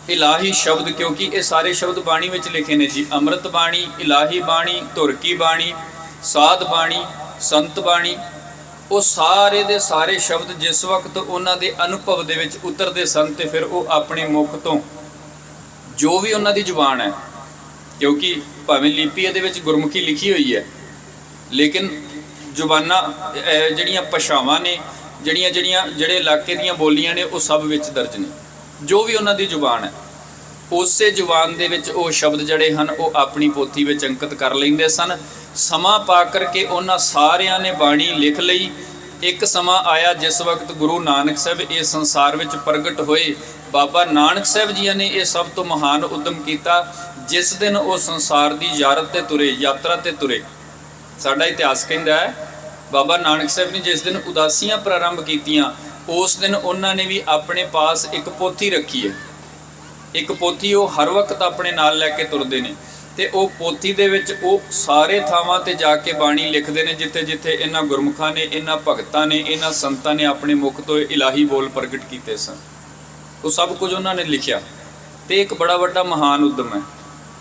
ਇਲਾਹੀ ਸ਼ਬਦ, ਕਿਉਂਕਿ ਇਹ ਸਾਰੇ ਸ਼ਬਦ ਬਾਣੀ ਵਿੱਚ ਲਿਖੇ ਨੇ ਜੀ, ਅੰਮ੍ਰਿਤ ਬਾਣੀ, ਇਲਾਹੀ ਬਾਣੀ, ਧੁਰ ਕੀ ਬਾਣੀ, ਸਾਧ ਬਾਣੀ, ਸੰਤ ਬਾਣੀ, ਉਹ ਸਾਰੇ ਦੇ ਸਾਰੇ ਸ਼ਬਦ ਜਿਸ ਵਕਤ ਉਹਨਾਂ ਦੇ ਅਨੁਭਵ ਦੇ ਵਿੱਚ ਉਤਰਦੇ ਸਨ ਤੇ ਫਿਰ ਉਹ ਆਪਣੇ ਮੁਖ ਤੋਂ ਜੋ ਵੀ ਉਹਨਾਂ ਦੀ ਜ਼ੁਬਾਨ ਹੈ, ਕਿਉਂਕਿ ਭਾਵੇਂ ਲਿਪੀ ਇਹਦੇ ਵਿੱਚ ਗੁਰਮੁਖੀ ਲਿਖੀ ਹੋਈ ਹੈ, ਲੇਕਿਨ ਜ਼ੁਬਾਨਾਂ ਜਿਹੜੀਆਂ ਭਾਸ਼ਾਵਾਂ ਨੇ, ਜਿਹੜੇ ਇਲਾਕੇ ਦੀਆਂ ਬੋਲੀਆਂ ਨੇ, ਉਹ ਸਭ ਵਿੱਚ ਦਰਜ ਨੇ। ਜੋ ਵੀ ਉਹਨਾਂ ਦੀ ਜ਼ੁਬਾਨ ਹੈ, ਉਸੇ ਜ਼ੁਬਾਨ ਦੇ ਵਿੱਚ ਉਹ ਸ਼ਬਦ ਜਿਹੜੇ ਹਨ ਉਹ ਆਪਣੀ ਪੋਥੀ ਵਿੱਚ ਅੰਕਿਤ ਕਰ ਲੈਂਦੇ ਸਨ। ਸਮਾਂ ਪਾ ਕਰਕੇ ਉਹਨਾਂ ਸਾਰਿਆਂ ਨੇ ਬਾਣੀ ਲਿਖ ਲਈ। ਇੱਕ ਸਮਾਂ ਆਇਆ ਜਿਸ ਵਕਤ ਗੁਰੂ ਨਾਨਕ ਸਾਹਿਬ ਇਸ ਸੰਸਾਰ ਵਿੱਚ ਪ੍ਰਗਟ ਹੋਏ। ਬਾਬਾ ਨਾਨਕ ਸਾਹਿਬ ਜੀਆਂ ਨੇ ਇਹ ਸਭ ਤੋਂ ਮਹਾਨ ਉਦਮ ਕੀਤਾ। ਜਿਸ ਦਿਨ ਉਹ ਸੰਸਾਰ ਦੀ ਯਾਤਰਾ ਤੇ ਤੁਰੇ, ਸਾਡਾ ਇਤਿਹਾਸ ਕਹਿੰਦਾ ਹੈ ਬਾਬਾ ਨਾਨਕ ਸਾਹਿਬ ਨੇ ਜਿਸ ਦਿਨ ਉਦਾਸੀਆਂ ਪ੍ਰਾਰੰਭ ਕੀਤੀਆਂ, ਉਸ ਦਿਨ ਉਹਨਾਂ ਨੇ ਵੀ ਆਪਣੇ ਪਾਸ ਇੱਕ ਪੋਥੀ ਰੱਖੀ ਹੈ। ਇੱਕ ਪੋਥੀ ਉਹ ਹਰ ਵਕਤ ਆਪਣੇ ਨਾਲ ਲੈ ਕੇ ਤੁਰਦੇ ਨੇ ਤੇ ਉਹ ਪੋਥੀ ਦੇ ਵਿੱਚ ਉਹ ਸਾਰੇ ਥਾਵਾਂ ਤੇ ਜਾ ਕੇ ਬਾਣੀ ਲਿਖਦੇ ਨੇ ਜਿੱਥੇ ਜਿੱਥੇ ਇਹਨਾਂ ਗੁਰਮੁਖਾਂ ਨੇ, ਇਹਨਾਂ ਭਗਤਾਂ ਨੇ, ਇਹਨਾਂ ਸੰਤਾਂ ਨੇ ਆਪਣੇ ਮੁਖ ਤੋਂ ਇਲਾਹੀ ਬੋਲ ਪ੍ਰਗਟ ਕੀਤੇ ਸਨ। ਉਹ ਸਭ ਕੁਝ ਉਹਨਾਂ ਨੇ ਲਿਖਿਆ ਤੇ ਇੱਕ ਬੜਾ ਵੱਡਾ ਮਹਾਨ ਉਦਮ ਹੈ,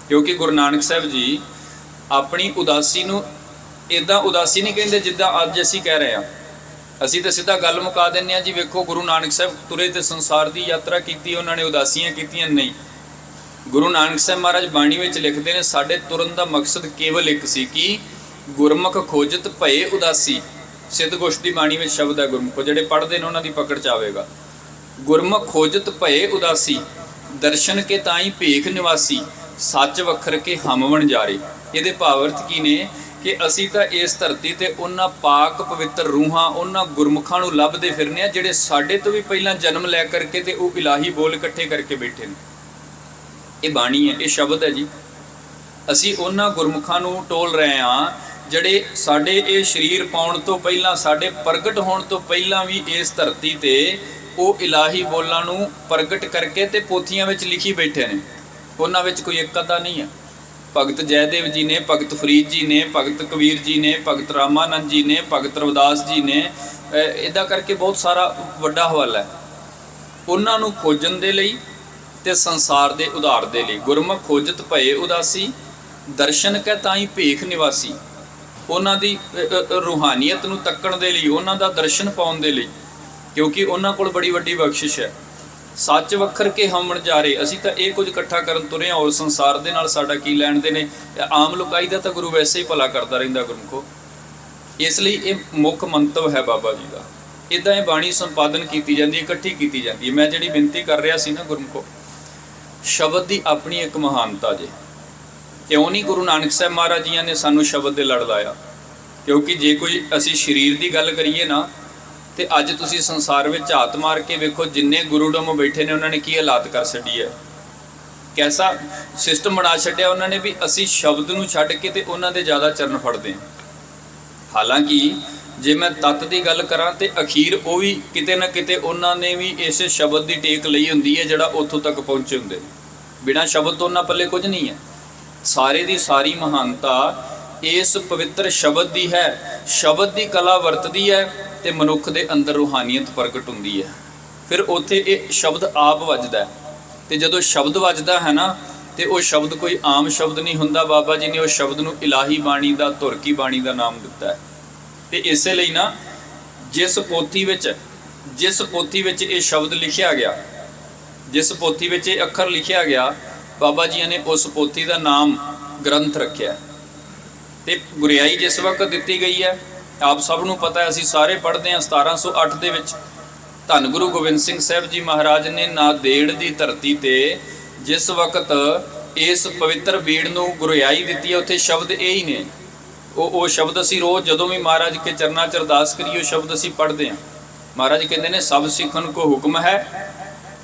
ਕਿਉਂਕਿ ਗੁਰੂ ਨਾਨਕ ਸਾਹਿਬ ਜੀ ਆਪਣੀ ਉਦਾਸੀ ਨੂੰ ਇੱਦਾਂ ਉਦਾਸੀ ਨਹੀਂ ਕਹਿੰਦੇ ਜਿੱਦਾਂ ਅੱਜ ਅਸੀਂ ਕਹਿ ਰਹੇ ਹਾਂ। ਅਸੀਂ ਤਾਂ ਸਿੱਧਾ ਗੱਲ ਮੁਕਾ ਦਿੰਦੇ ਹਾਂ ਜੀ, ਵੇਖੋ ਗੁਰੂ ਨਾਨਕ ਸਾਹਿਬ ਤੁਰੇ ਤੇ ਸੰਸਾਰ ਦੀ ਯਾਤਰਾ ਕੀਤੀ, ਉਹਨਾਂ ਨੇ ਉਦਾਸੀਆਂ ਕੀਤੀਆਂ। ਨਹੀਂ, ਗੁਰੂ ਨਾਨਕ ਸਾਹਿਬ ਮਹਾਰਾਜ ਬਾਣੀ ਵਿੱਚ ਲਿਖਦੇ ਨੇ ਸਾਡੇ ਤੁਰਨ ਦਾ ਮਕਸਦ ਕੇਵਲ ਇੱਕ ਸੀ ਕਿ ਗੁਰਮੁਖ ਖੋਜਤ ਭਏ ਉਦਾਸੀ। ਸਿੱਧ ਗੋਸ਼ਟ ਦੀ ਬਾਣੀ ਵਿੱਚ ਸ਼ਬਦ ਹੈ, ਗੁਰਮੁਖੋ ਜਿਹੜੇ ਪੜ੍ਹਦੇ ਨੇ ਉਹਨਾਂ ਦੀ ਪਕੜ ਚ ਆਵੇਗਾ। ਗੁਰਮੁਖ ਖੋਜਤ ਭਏ ਉਦਾਸੀ, ਦਰਸ਼ਨ ਕੇ ਤਾਈ ਭੇਖ ਨਿਵਾਸੀ, ਸੱਚ ਵਖਰ ਕੇ ਹਮ ਵਣਜਾਰੇ। ਇਹਦੇ ਭਾਵ ਅਰਥ ਕੀ ਨੇ ਕਿ ਅਸੀਂ ਤਾਂ ਇਸ ਧਰਤੀ ਤੇ ਉਹਨਾਂ ਪਾਕ ਪਵਿੱਤਰ ਰੂਹਾਂ, ਉਹਨਾਂ ਗੁਰਮੁਖਾਂ ਨੂੰ ਲੱਭਦੇ ਫਿਰਨੇ ਆ ਜਿਹੜੇ ਸਾਡੇ ਤੋਂ ਵੀ ਪਹਿਲਾਂ ਜਨਮ ਲੈ ਕਰਕੇ ਤੇ ਉਹ ਇਲਾਹੀ ਬੋਲ ਇਕੱਠੇ ਕਰਕੇ ਬੈਠੇ ਨੇ। ਇਹ ਬਾਣੀ ਹੈ, ਇਹ ਸ਼ਬਦ ਹੈ ਜੀ। ਅਸੀਂ ਉਹਨਾਂ ਗੁਰਮੁਖਾਂ ਨੂੰ ਟੋਲ ਰਹੇ ਹਾਂ ਜਿਹੜੇ ਸਾਡੇ ਇਹ ਸਰੀਰ ਪਾਉਣ ਤੋਂ ਪਹਿਲਾਂ, ਸਾਡੇ ਪ੍ਰਗਟ ਹੋਣ ਤੋਂ ਪਹਿਲਾਂ ਵੀ ਇਸ ਧਰਤੀ ਤੇ ਉਹ ਇਲਾਹੀ ਬੋਲਾਂ ਨੂੰ ਪ੍ਰਗਟ ਕਰਕੇ ਤੇ ਪੋਥੀਆਂ ਵਿੱਚ ਲਿਖੀ ਬੈਠੇ ਨੇ। ਉਹਨਾਂ ਵਿੱਚ ਕੋਈ ਇੱਕ ਅੱਧਾ ਨਹੀਂ ਹੈ। ਭਗਤ ਜੈਦੇਵ ਜੀ ਨੇ, ਭਗਤ ਫਰੀਦ ਜੀ ਨੇ, ਭਗਤ ਕਬੀਰ ਜੀ ਨੇ, ਭਗਤ ਰਾਮਾਨੰਦ ਜੀ ਨੇ, ਭਗਤ ਰਵਿਦਾਸ ਜੀ ਨੇ, ਇੱਦਾਂ ਕਰਕੇ ਬਹੁਤ ਸਾਰਾ ਵੱਡਾ ਹਵਾਲਾ ਹੈ। ਉਹਨਾਂ ਨੂੰ ਖੋਜਣ ਦੇ ਲਈ ਤੇ ਸੰਸਾਰ ਦੇ ਉਧਾਰ ਦੇ ਲਈ ਗੁਰਮੁਖ ਖੋਜਤ ਭਏ ਉਦਾਸੀ, ਦਰਸ਼ਨ ਕੈ ਤਾਈ ਭੇਖ ਨਿਵਾਸੀ। ਉਹਨਾਂ ਦੀ ਰੂਹਾਨੀਅਤ ਨੂੰ ਤੱਕਣ ਦੇ ਲਈ, ਉਹਨਾਂ ਦਾ ਦਰਸ਼ਨ ਪਾਉਣ ਦੇ ਲਈ, ਕਿਉਂਕਿ ਉਹਨਾਂ ਕੋਲ ਬੜੀ ਵੱਡੀ ਬਖਸ਼ਿਸ਼ ਹੈ। ਸੱਚ ਵਖਰ ਕੇ ਹਮ ਵਣਜਾਰੇ, ਅਸੀਂ ਤਾਂ ਇਹ ਕੁਝ ਇਕੱਠਾ ਕਰਨ ਤੁਰੇ ਹਾਂ, ਔਰ ਸੰਸਾਰ ਦੇ ਨਾਲ ਸਾਡਾ ਕੀ ਲੈਣ ਦੇ ਨੇ। ਆਮ ਲੋਕਾਈ ਦਾ ਤਾਂ ਗੁਰੂ ਵੈਸੇ ਹੀ ਭਲਾ ਕਰਦਾ ਰਹਿੰਦਾ ਗੁਰਮੁਖੋ। ਇਸ ਲਈ ਇਹ ਮੁੱਖ ਮੰਤਵ ਹੈ ਬਾਬਾ ਜੀ ਦਾ। ਇੱਦਾਂ ਇਹ ਬਾਣੀ ਸੰਪਾਦਨ ਕੀਤੀ ਜਾਂਦੀ ਹੈ, ਇਕੱਠੀ ਕੀਤੀ ਜਾਂਦੀ ਹੈ। ਮੈਂ ਜਿਹੜੀ ਬੇਨਤੀ ਕਰ ਰਿਹਾ ਸੀ ਨਾ ਗੁਰਮੁਖੋ, ਸ਼ਬਦ ਦੀ ਆਪਣੀ ਇੱਕ ਮਹਾਨਤਾ ਜੇ। ਕਿਉਂ ਨਹੀਂ ਗੁਰੂ ਨਾਨਕ ਸਾਹਿਬ ਮਹਾਰਾਜ ਜੀਆਂ ਨੇ ਸਾਨੂੰ ਸ਼ਬਦ ਦੇ ਲੜ ਲਾਇਆ? ਕਿਉਂਕਿ ਜੇ ਕੋਈ ਅਸੀਂ ਸਰੀਰ ਦੀ ਗੱਲ ਕਰੀਏ ਨਾ, ਤੇ ਅੱਜ ਤੁਸੀਂ ਸੰਸਾਰ ਵਿੱਚ ਹੱਥ ਮਾਰ ਕੇ ਵੇਖੋ ਜਿੰਨੇ ਗੁਰੂਡਮ ਬੈਠੇ ਨੇ ਉਹਨਾਂ ਨੇ ਕੀ ਹਾਲਾਤ ਕਰ ਛੱਡੀ ਹੈ, ਕੈਸਾ ਸਿਸਟਮ ਬਣਾ ਛੱਡਿਆ ਉਹਨਾਂ ਨੇ ਵੀ ਅਸੀਂ ਸ਼ਬਦ ਨੂੰ ਛੱਡ ਕੇ ਤੇ ਉਹਨਾਂ ਦੇ ਜ਼ਿਆਦਾ ਚਰਨ ਫੜਦੇ ਹਾਂ। ਹਾਲਾਂਕਿ ਜੇ ਮੈਂ ਤੱਤ ਦੀ ਗੱਲ ਕਰਾਂ ਤੇ ਅਖੀਰ ਉਹ ਵੀ ਕਿਤੇ ਨਾ ਕਿਤੇ ਉਹਨਾਂ ਨੇ ਵੀ ਇਸੇ ਸ਼ਬਦ ਦੀ ਟੇਕ ਲਈ ਹੁੰਦੀ ਹੈ ਜਿਹੜਾ ਉੱਥੋਂ ਤੱਕ ਪਹੁੰਚੇ ਹੁੰਦੇ। ਬਿਨਾਂ ਸ਼ਬਦ ਤੋਂ ਉਹਨਾਂ ਪੱਲੇ ਕੁਝ ਨਹੀਂ ਹੈ। ਸਾਰੇ ਦੀ ਸਾਰੀ ਮਹਾਨਤਾ ਇਸ ਪਵਿੱਤਰ ਸ਼ਬਦ ਦੀ ਹੈ। ਸ਼ਬਦ ਦੀ ਕਲਾ ਵਰਤਦੀ ਹੈ ਤੇ ਮਨੁੱਖ ਦੇ ਅੰਦਰ ਰੂਹਾਨੀਅਤ ਪ੍ਰਗਟ ਹੁੰਦੀ ਹੈ। ਫਿਰ ਉੱਥੇ ਇਹ ਸ਼ਬਦ ਆਪ ਵੱਜਦਾ, ਤੇ ਜਦੋਂ ਸ਼ਬਦ ਵੱਜਦਾ ਹੈ ਨਾ ਤੇ ਉਹ ਸ਼ਬਦ ਕੋਈ ਆਮ ਸ਼ਬਦ ਨਹੀਂ ਹੁੰਦਾ। ਬਾਬਾ ਜੀ ਨੇ ਉਸ ਸ਼ਬਦ ਨੂੰ ਇਲਾਹੀ ਬਾਣੀ ਦਾ, ਧੁਰ ਕੀ ਬਾਣੀ ਦਾ ਨਾਮ ਦਿੱਤਾ ਹੈ। ਤੇ ਇਸੇ ਲਈ ਨਾ ਜਿਸ ਪੋਥੀ ਵਿੱਚ ਇਹ ਸ਼ਬਦ ਲਿਖਿਆ ਗਿਆ, ਜਿਸ ਪੋਥੀ ਵਿੱਚ ਇਹ ਅੱਖਰ ਲਿਖਿਆ ਗਿਆ, ਬਾਬਾ ਜੀ ਨੇ ਉਸ ਪੋਥੀ ਦਾ ਨਾਮ ਗ੍ਰੰਥ ਰੱਖਿਆ। ਤੇ ਗੁਰਿਆਈ ਜਿਸ ਵਕਤ ਦਿੱਤੀ ਗਈ ਹੈ ਆਪ ਸਭ ਨੂੰ ਪਤਾ ਹੈ, ਅਸੀਂ ਸਾਰੇ ਪੜ੍ਹਦੇ ਹਾਂ। 1708 ਦੇ ਵਿੱਚ ਧੰਨ ਗੁਰੂ ਗੋਬਿੰਦ ਸਿੰਘ ਸਾਹਿਬ ਜੀ ਮਹਾਰਾਜ ਨੇ ਨਾਂਦੇੜ ਦੀ ਧਰਤੀ ਤੇ ਜਿਸ ਵਕਤ ਇਸ ਪਵਿੱਤਰ ਬੀੜ ਨੂੰ ਗੁਰਿਆਈ ਦਿੱਤੀ ਹੈ, ਉੱਥੇ ਸ਼ਬਦ ਇਹ ਹੀ ਨੇ। ਉਹ ਸ਼ਬਦ ਅਸੀਂ ਰੋਜ਼ ਜਦੋਂ ਵੀ ਮਹਾਰਾਜ ਕੇ ਚਰਨਾਂ 'ਚ ਅਰਦਾਸ ਕਰੀਏ ਉਹ ਸ਼ਬਦ ਅਸੀਂ ਪੜ੍ਹਦੇ ਹਾਂ। ਮਹਾਰਾਜ ਕਹਿੰਦੇ ਨੇ ਸਭ ਸਿੱਖਣ ਕੋ ਹੁਕਮ ਹੈ,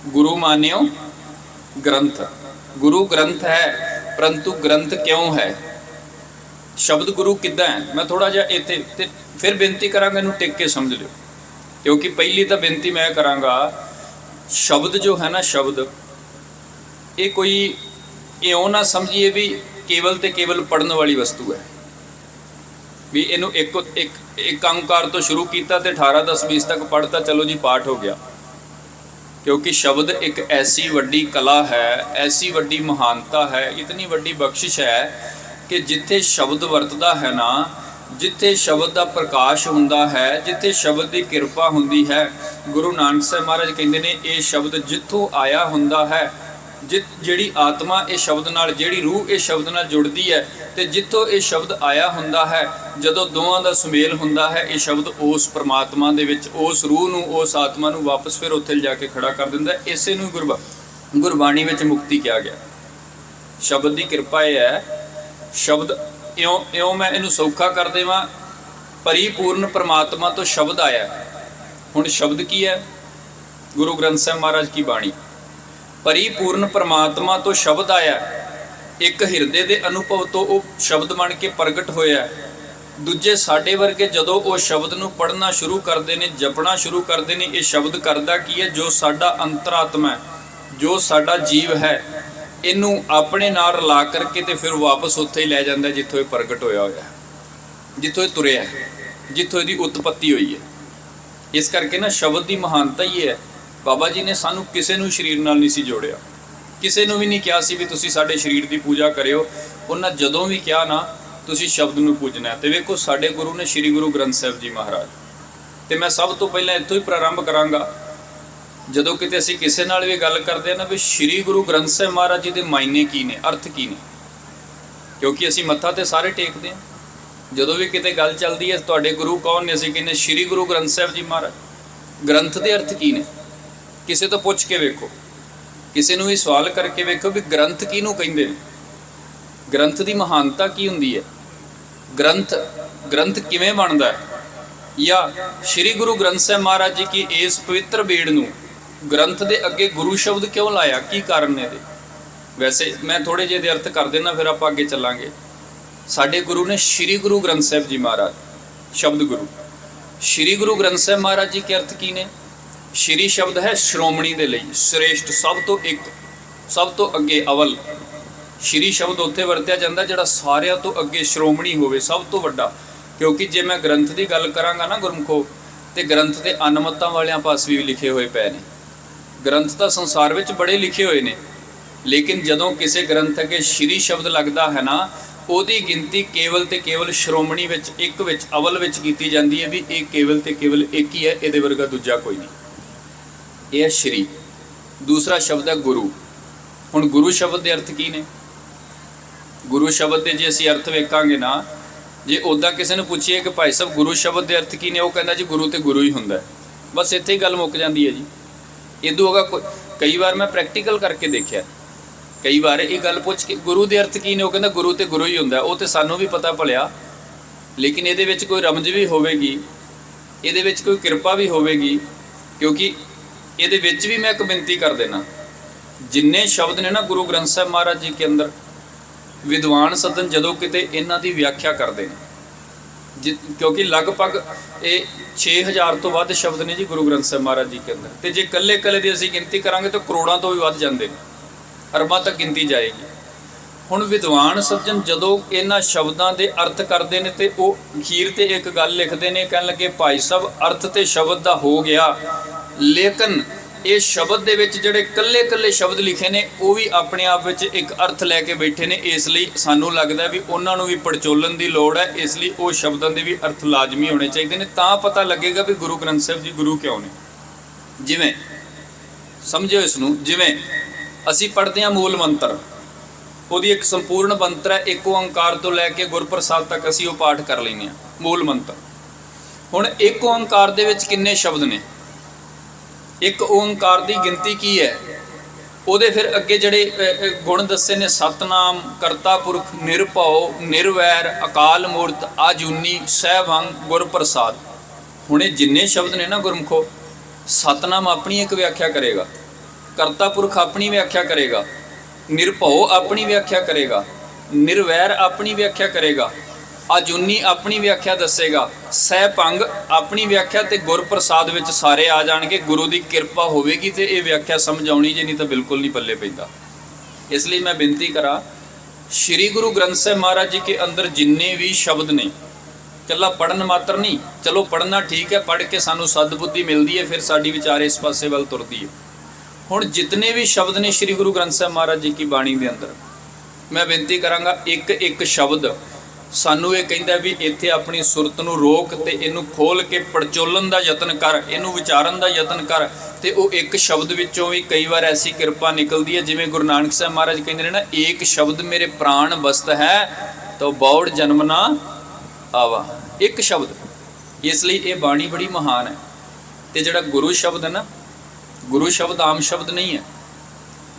ਗੁਰੂ ਮਾਨਿਓ ग्रंथ गुरु ग्रंथ है, परंतु ग्रंथ क्यों है? शब्द गुरु किद्दां है? मैं थोड़ा जिहा इत्थे ते फिर बेनती करांगा, इहनूं टिक के समझ लिओ, क्योंकि पहली तो बेनती मैं करांगा, शब्द जो है ना, शब्द ये कोई इउं ना समझिए भी केवल ते केवल पढ़न वाली वस्तु है, भी इनू एक अंकार तो शुरू किया तो 18 10 20 तक पढ़ता, चलो जी पाठ हो गया। क्योंकि शब्द एक ऐसी वड्डी कला है, ऐसी वड्डी महानता है, इतनी वड्डी बख्शिश है कि जिथे शब्द वरतदा है ना, जिथे शब्द का प्रकाश हुंदा है, जिथे शब्द की कृपा हुंदी है, गुरु नानक साहब महाराज कहते हैं ये शब्द जिथों आया हुंदा है, ਜਿਹੜੀ आत्मा इस शब्द नाल, ਜਿਹੜੀ रूह इस शब्द नाल जुड़ती है, तो जिथों ये शब्द आया हुंदा है, जदों दोवां दा सुमेल हुंदा है, ये शब्द उस परमात्मा दे विच, उस रूह नूं, उस आत्मा नूं वापस फिर उत्थे जाके खड़ा कर दिंदा है। इसे नूं गुरबाणी विच मुक्ति कहा गया। शब्द की कृपा यह है, शब्द इउं मैं इनूं सौखा कर देवां, परिपूर्ण परमात्मा तो शब्द आया। हुण शब्द की है? गुरु ग्रंथ साहिब महाराज की बाणी। परिपूर्ण परमात्मा तो शब्द आया, एक हिरदे दे अनुभव तो वो शब्द बन के प्रगट होया। दूजे साडे वर्गे जदों वो शब्द नूं पढ़ना शुरू करते हैं, जपना शुरू करते हैं, ये शब्द करदा की है? जो साडा अंतरात्मा है, जो साडा जीव है, इनू अपने नाल रला करके तो फिर वापस उत्थे ही लै जांदा है जिथों ये प्रगट होया होया, जिथों ये तुरिया है, जिथों इसदी उत्पत्ति हुई है। इस करके ना शब्द की महानता ही है। बाबा जी ने सानू किसी नूं शरीर नाल नहीं सी जोड़िया, किसी नूं भी नहीं कहा सी भी तुसीं साडे शरीर की पूजा करियो। उन्हां जदों भी कहा ना तुसीं शब्द नूं पूजना है। तो वेखो साडे गुरु ने श्री गुरु ग्रंथ साहिब जी महाराज, तो मैं सब तो पहले इत्थों ही प्रारंभ करांगा। जदों किते असीं किसी नाल भी गल करदे ना भी श्री गुरु ग्रंथ साहिब महाराज जी दे मायने की ने, अर्थ की ने, क्योंकि असीं मत्था ते सारे टेकदे हां। जदों भी किते गल चलदी है तुहाडे गुरु कौन ने, असीं कहने श्री गुरु ग्रंथ साहिब जी महाराज। ग्रंथ दे अर्थ की ने? किसी तो पुछ के वेखो, किसी नूं भी सवाल करके वेखो भी ग्रंथ किहनूं कहिंदे ने, ग्रंथ की महानता की हुंदी है, ग्रंथ किवें बनदा है, या श्री गुरु ग्रंथ साहिब महाराज जी की इस पवित्र बेड़ नूं ग्रंथ दे अगे गुरु शब्द क्यों लाया, की कारण ने दे? वैसे मैं थोड़े जे दे अर्थ कर देना, फिर आप अगे चलांगे। साडे गुरु ने श्री गुरु ग्रंथ साहिब जी महाराज, शब्द गुरु। श्री गुरु ग्रंथ साहिब महाराज जी के अर्थ की ने? श्री शब्द है श्रोमणी दे लई, श्रेष्ठ, सब तो एक, सब तो अगे, अवल। श्री शब्द उत्थे वरत्या जांदा जिहड़ा सारिਆਂ तो अगे श्रोमणी होवे, सब तो वड्डा। क्योंकि जे मैं ग्रंथ की गल करांगा ना गुरमुखो, तो ग्रंथ के अनमतां वालियां पास भी लिखे हुए पे ने। ग्रंथ तो संसार में बड़े लिखे हुए ने, लेकिन जदों किसी ग्रंथ अगे श्री शब्द लगता है ना, ਉਹਦੀ गिनती केवल तो केवल श्रोमणी विच, एक विच, अवल विच कीती जांदी है भी ये केवल तो केवल एक ही है, ये वर्गा दूजा कोई नहीं। यह है श्री। दूसरा शब्द है गुरु। हुण गुरु शब्द के अर्थ की ने? गुरु शब्द के जे असीं अर्थ वेखांगे ना, जे उदा किसी ने पूछिए कि भाई साहब गुरु शब्द के अर्थ की ने, वो कहता जी गुरु तो गुरु ही हुंदा है, बस इत्थे ही गल मुक जाती है जी। इदों अगा कई बार मैं प्रैक्टिकल करके देखिया, कई बार ये गल पुछ के गुरु के अर्थ की ने, वो कहता गुरु तो गुरु ही हुंदा, वो तो सानू भी पता भलिया, लेकिन ये विच कोई रमज भी होवेगी, ये विच कोई कृपा भी होवेगी। क्योंकि ये विच भी मैं एक बेनती कर देना, जिन्ने शब्द ने ना गुरु ग्रंथ साहिब महाराज जी के अंदर, विद्वान सदन जदों किते इन्हां दी व्याख्या करते हैं, क्योंकि लगभग ये 6000 तो वध शब्द ने जी गुरु ग्रंथ साहिब महाराज जी के अंदर, तो जे कल्ले कल्ले की असीं गिनती करांगे तो करोड़ों तो भी वध जांदे ने, अरबां तक गिनती जाएगी। हुण विद्वान सज्जन जदों इन्हां शब्दां दे अर्थ करते हैं, तो वो अखीर ते एक गल लिखते हैं, कहण लगे भाई साहब अर्थ ते शब्द दा हो गया, लेकिन ये शब्द दे विच जिहड़े कल्ले कल्ले शब्द लिखे ने, वो भी अपने आप विच एक अर्थ लैके बैठे ने। इसलिए सानू लगता है भी उन्हां नूं भी पड़चोलन की लोड़ है, इसलिए वो शब्दों के भी अर्थ लाजमी होने चाहिए ने, तां पता लगेगा भी गुरु ग्रंथ साहिब जी गुरु क्यों ने। जिवें समझो इसनूं, जिवें असीं पढ़ते हैं मूल मंत्र, ਉਹਦੀ एक संपूर्ण मंत्र है, एक ओंकार तो लैके गुरप्रसाद तक असीं वो पाठ कर लैंदे हां, मूल मंत्र। हुण एक ओंकार दे विच किन्ने शब्द ने? एक ओंकार की गिनती की है? ਉਹਦੇ फिर अगे ਜਿਹੜੇ गुण दसे ने, सतनाम, करता पुरख, निरभव, निर्वैर, अकाल मूर्त, आजूनी, सहभंग, गुरप्रसाद। हुणे जिन्ने शब्द ने ना गुरमुखो, सतनाम अपनी एक व्याख्या करेगा, ਕਰਤਾ ਪੁਰਖ ਆਪਣੀ ਵਿਆਖਿਆ ਕਰੇਗਾ, ਨਿਰਭਉ ਆਪਣੀ ਵਿਆਖਿਆ ਕਰੇਗਾ, ਨਿਰਵੈਰ ਆਪਣੀ ਵਿਆਖਿਆ ਕਰੇਗਾ, ਅਜੂਨੀ ਆਪਣੀ ਵਿਆਖਿਆ ਦੱਸੇਗਾ, ਸਹਿ ਭੰਗ ਆਪਣੀ ਵਿਆਖਿਆ, ਤੇ ਗੁਰ ਪ੍ਰਸਾਦ ਵਿੱਚ ਸਾਰੇ ਆ ਜਾਣਗੇ। ਗੁਰੂ ਦੀ ਕਿਰਪਾ ਹੋਵੇਗੀ ਤੇ ਇਹ ਵਿਆਖਿਆ ਸਮਝ ਆਉਣੀ, ਜੇ ਨਹੀਂ ਤਾਂ ਬਿਲਕੁਲ ਨਹੀਂ ਪੱਲੇ ਪੈਂਦਾ। ਇਸ ਲਈ ਮੈਂ ਬੇਨਤੀ ਕਰਾਂ, ਸ਼੍ਰੀ ਗੁਰੂ ਗ੍ਰੰਥ ਸਾਹਿਬ ਮਹਾਰਾਜ ਜੀ ਕੇ ਅੰਦਰ ਜਿੰਨੇ ਵੀ ਸ਼ਬਦ ਨੇ, ਇਕੱਲਾ ਪੜ੍ਹਨ ਮਾਤਰ ਨਹੀਂ, ਚਲੋ ਪੜ੍ਹਨਾ ਠੀਕ ਹੈ, ਪੜ੍ਹ ਕੇ ਸਾਨੂੰ ਸਦਬੁੱਧੀ ਮਿਲਦੀ ਹੈ, ਫਿਰ ਸਾਡੀ ਵਿਚਾਰ ਇਸ ਪਾਸੇ ਵੱਲ ਤੁਰਦੀ ਹੈ। ਹੁਣ ਜਿਤਨੇ ਵੀ ਸ਼ਬਦ ਨੇ ਸ਼੍ਰੀ ਗੁਰੂ ਗ੍ਰੰਥ ਸਾਹਿਬ ਮਹਾਰਾਜ ਜੀ ਕੀ ਬਾਣੀ ਦੇ ਅੰਦਰ, ਮੈਂ ਬੇਨਤੀ ਕਰਾਂਗਾ, ਇੱਕ ਇੱਕ ਸ਼ਬਦ ਸਾਨੂੰ ਇਹ ਕਹਿੰਦਾ ਵੀ ਇੱਥੇ ਆਪਣੀ ਸੁਰਤ ਨੂੰ ਰੋਕ ਤੇ ਇਹਨੂੰ ਖੋਲ ਕੇ ਪੜਚੋਲਣ ਦਾ ਯਤਨ ਕਰ, ਇਹਨੂੰ ਵਿਚਾਰਨ ਦਾ ਯਤਨ ਕਰ। ਤੇ ਉਹ ਇੱਕ ਸ਼ਬਦ ਵਿੱਚੋਂ ਵੀ ਕਈ ਵਾਰ ਐਸੀ ਕਿਰਪਾ ਨਿਕਲਦੀ ਹੈ, ਜਿਵੇਂ ਗੁਰੂ ਨਾਨਕ ਸਾਹਿਬ ਮਹਾਰਾਜ ਕਹਿੰਦੇ ਨੇ ਨਾ, ਏਕ ਸ਼ਬਦ ਮੇਰੇ ਪ੍ਰਾਣ ਬਸਤ ਹੈ ਤੋ ਬੌੜ ਜਨਮ ਨਾ ਆਵਾ। ਇੱਕ ਸ਼ਬਦ, ਇਸ ਲਈ ਇਹ ਬਾਣੀ ਬੜੀ ਮਹਾਨ ਹੈ। ਤੇ ਜਿਹੜਾ ਗੁਰੂ ਸ਼ਬਦ ਹੈ ਨਾ, ਗੁਰੂ ਸ਼ਬਦ ਆਮ ਸ਼ਬਦ ਨਹੀਂ ਹੈ।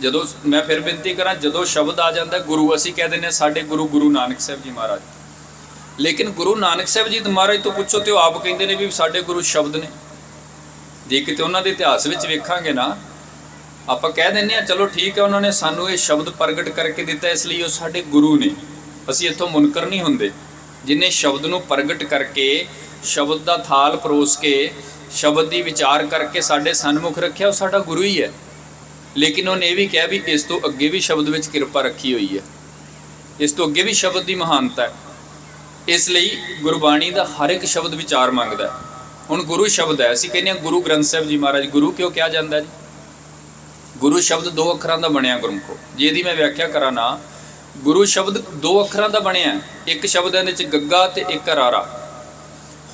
ਜਦੋਂ ਮੈਂ ਫਿਰ ਬੇਨਤੀ ਕਰਾਂ, ਜਦੋਂ ਸ਼ਬਦ ਆ ਜਾਂਦਾ ਗੁਰੂ, ਅਸੀਂ ਕਹਿ ਦਿੰਦੇ ਹਾਂ ਸਾਡੇ ਗੁਰੂ ਗੁਰੂ ਨਾਨਕ ਸਾਹਿਬ ਜੀ ਮਹਾਰਾਜ, ਲੇਕਿਨ ਗੁਰੂ ਨਾਨਕ ਸਾਹਿਬ ਜੀ ਮਹਾਰਾਜ ਤੋਂ ਪੁੱਛੋ ਤੇ ਉਹ ਆਪ ਕਹਿੰਦੇ ਨੇ ਵੀ ਸਾਡੇ ਗੁਰੂ ਸ਼ਬਦ ਨੇ। ਜੇ ਕਿਤੇ ਉਹਨਾਂ ਦੇ ਇਤਿਹਾਸ ਵਿੱਚ ਵੇਖਾਂਗੇ ਨਾ, ਆਪਾਂ ਕਹਿ ਦਿੰਦੇ ਹਾਂ ਚਲੋ ਠੀਕ ਹੈ, ਉਹਨਾਂ ਨੇ ਸਾਨੂੰ ਇਹ ਸ਼ਬਦ ਪ੍ਰਗਟ ਕਰਕੇ ਦਿੱਤਾ, ਇਸ ਲਈ ਉਹ ਸਾਡੇ ਗੁਰੂ ਨੇ। ਅਸੀਂ ਇੱਥੋਂ ਮੁਨਕਰ ਨਹੀਂ ਹੁੰਦੇ। ਜਿਹਨੇ ਸ਼ਬਦ ਨੂੰ ਪ੍ਰਗਟ ਕਰਕੇ, ਸ਼ਬਦ ਦਾ ਥਾਲ ਪਰੋਸ ਕੇ, ਸ਼ਬਦ ਦੀ ਵਿਚਾਰ ਕਰਕੇ ਸਾਡੇ ਸਨਮੁਖ ਰੱਖਿਆ, ਉਹ ਸਾਡਾ ਗੁਰੂ ਹੀ ਹੈ। ਲੇਕਿਨ ਉਹਨੇ ਇਹ ਵੀ ਕਿਹਾ ਵੀ ਇਸ ਤੋਂ ਅੱਗੇ ਵੀ ਸ਼ਬਦ ਵਿੱਚ ਕਿਰਪਾ ਰੱਖੀ ਹੋਈ ਹੈ, ਇਸ ਤੋਂ ਅੱਗੇ ਵੀ ਸ਼ਬਦ ਦੀ ਮਹਾਨਤਾ ਹੈ। ਇਸ ਲਈ ਗੁਰਬਾਣੀ ਦਾ ਹਰ ਇੱਕ ਸ਼ਬਦ ਵਿਚਾਰ ਮੰਗਦਾ ਹੈ। ਹੁਣ ਗੁਰੂ ਸ਼ਬਦ ਹੈ, ਅਸੀਂ ਕਹਿੰਦੇ ਹਾਂ ਗੁਰੂ ਗ੍ਰੰਥ ਸਾਹਿਬ ਜੀ ਮਹਾਰਾਜ ਗੁਰੂ ਕਿਉਂ ਕਿਹਾ ਜਾਂਦਾ ਜੀ? ਗੁਰੂ ਸ਼ਬਦ ਦੋ ਅੱਖਰਾਂ ਦਾ ਬਣਿਆ ਗੁਰਮੁਖੋ। ਜੇ ਇਹਦੀ ਮੈਂ ਵਿਆਖਿਆ ਕਰਾਂ ਨਾ, ਗੁਰੂ ਸ਼ਬਦ ਦੋ ਅੱਖਰਾਂ ਦਾ ਬਣਿਆ, ਇੱਕ ਸ਼ਬਦ ਇਹਦੇ ਵਿੱਚ ਗੱਗਾ ਤੇ ਇੱਕ ਰਾਰਾ।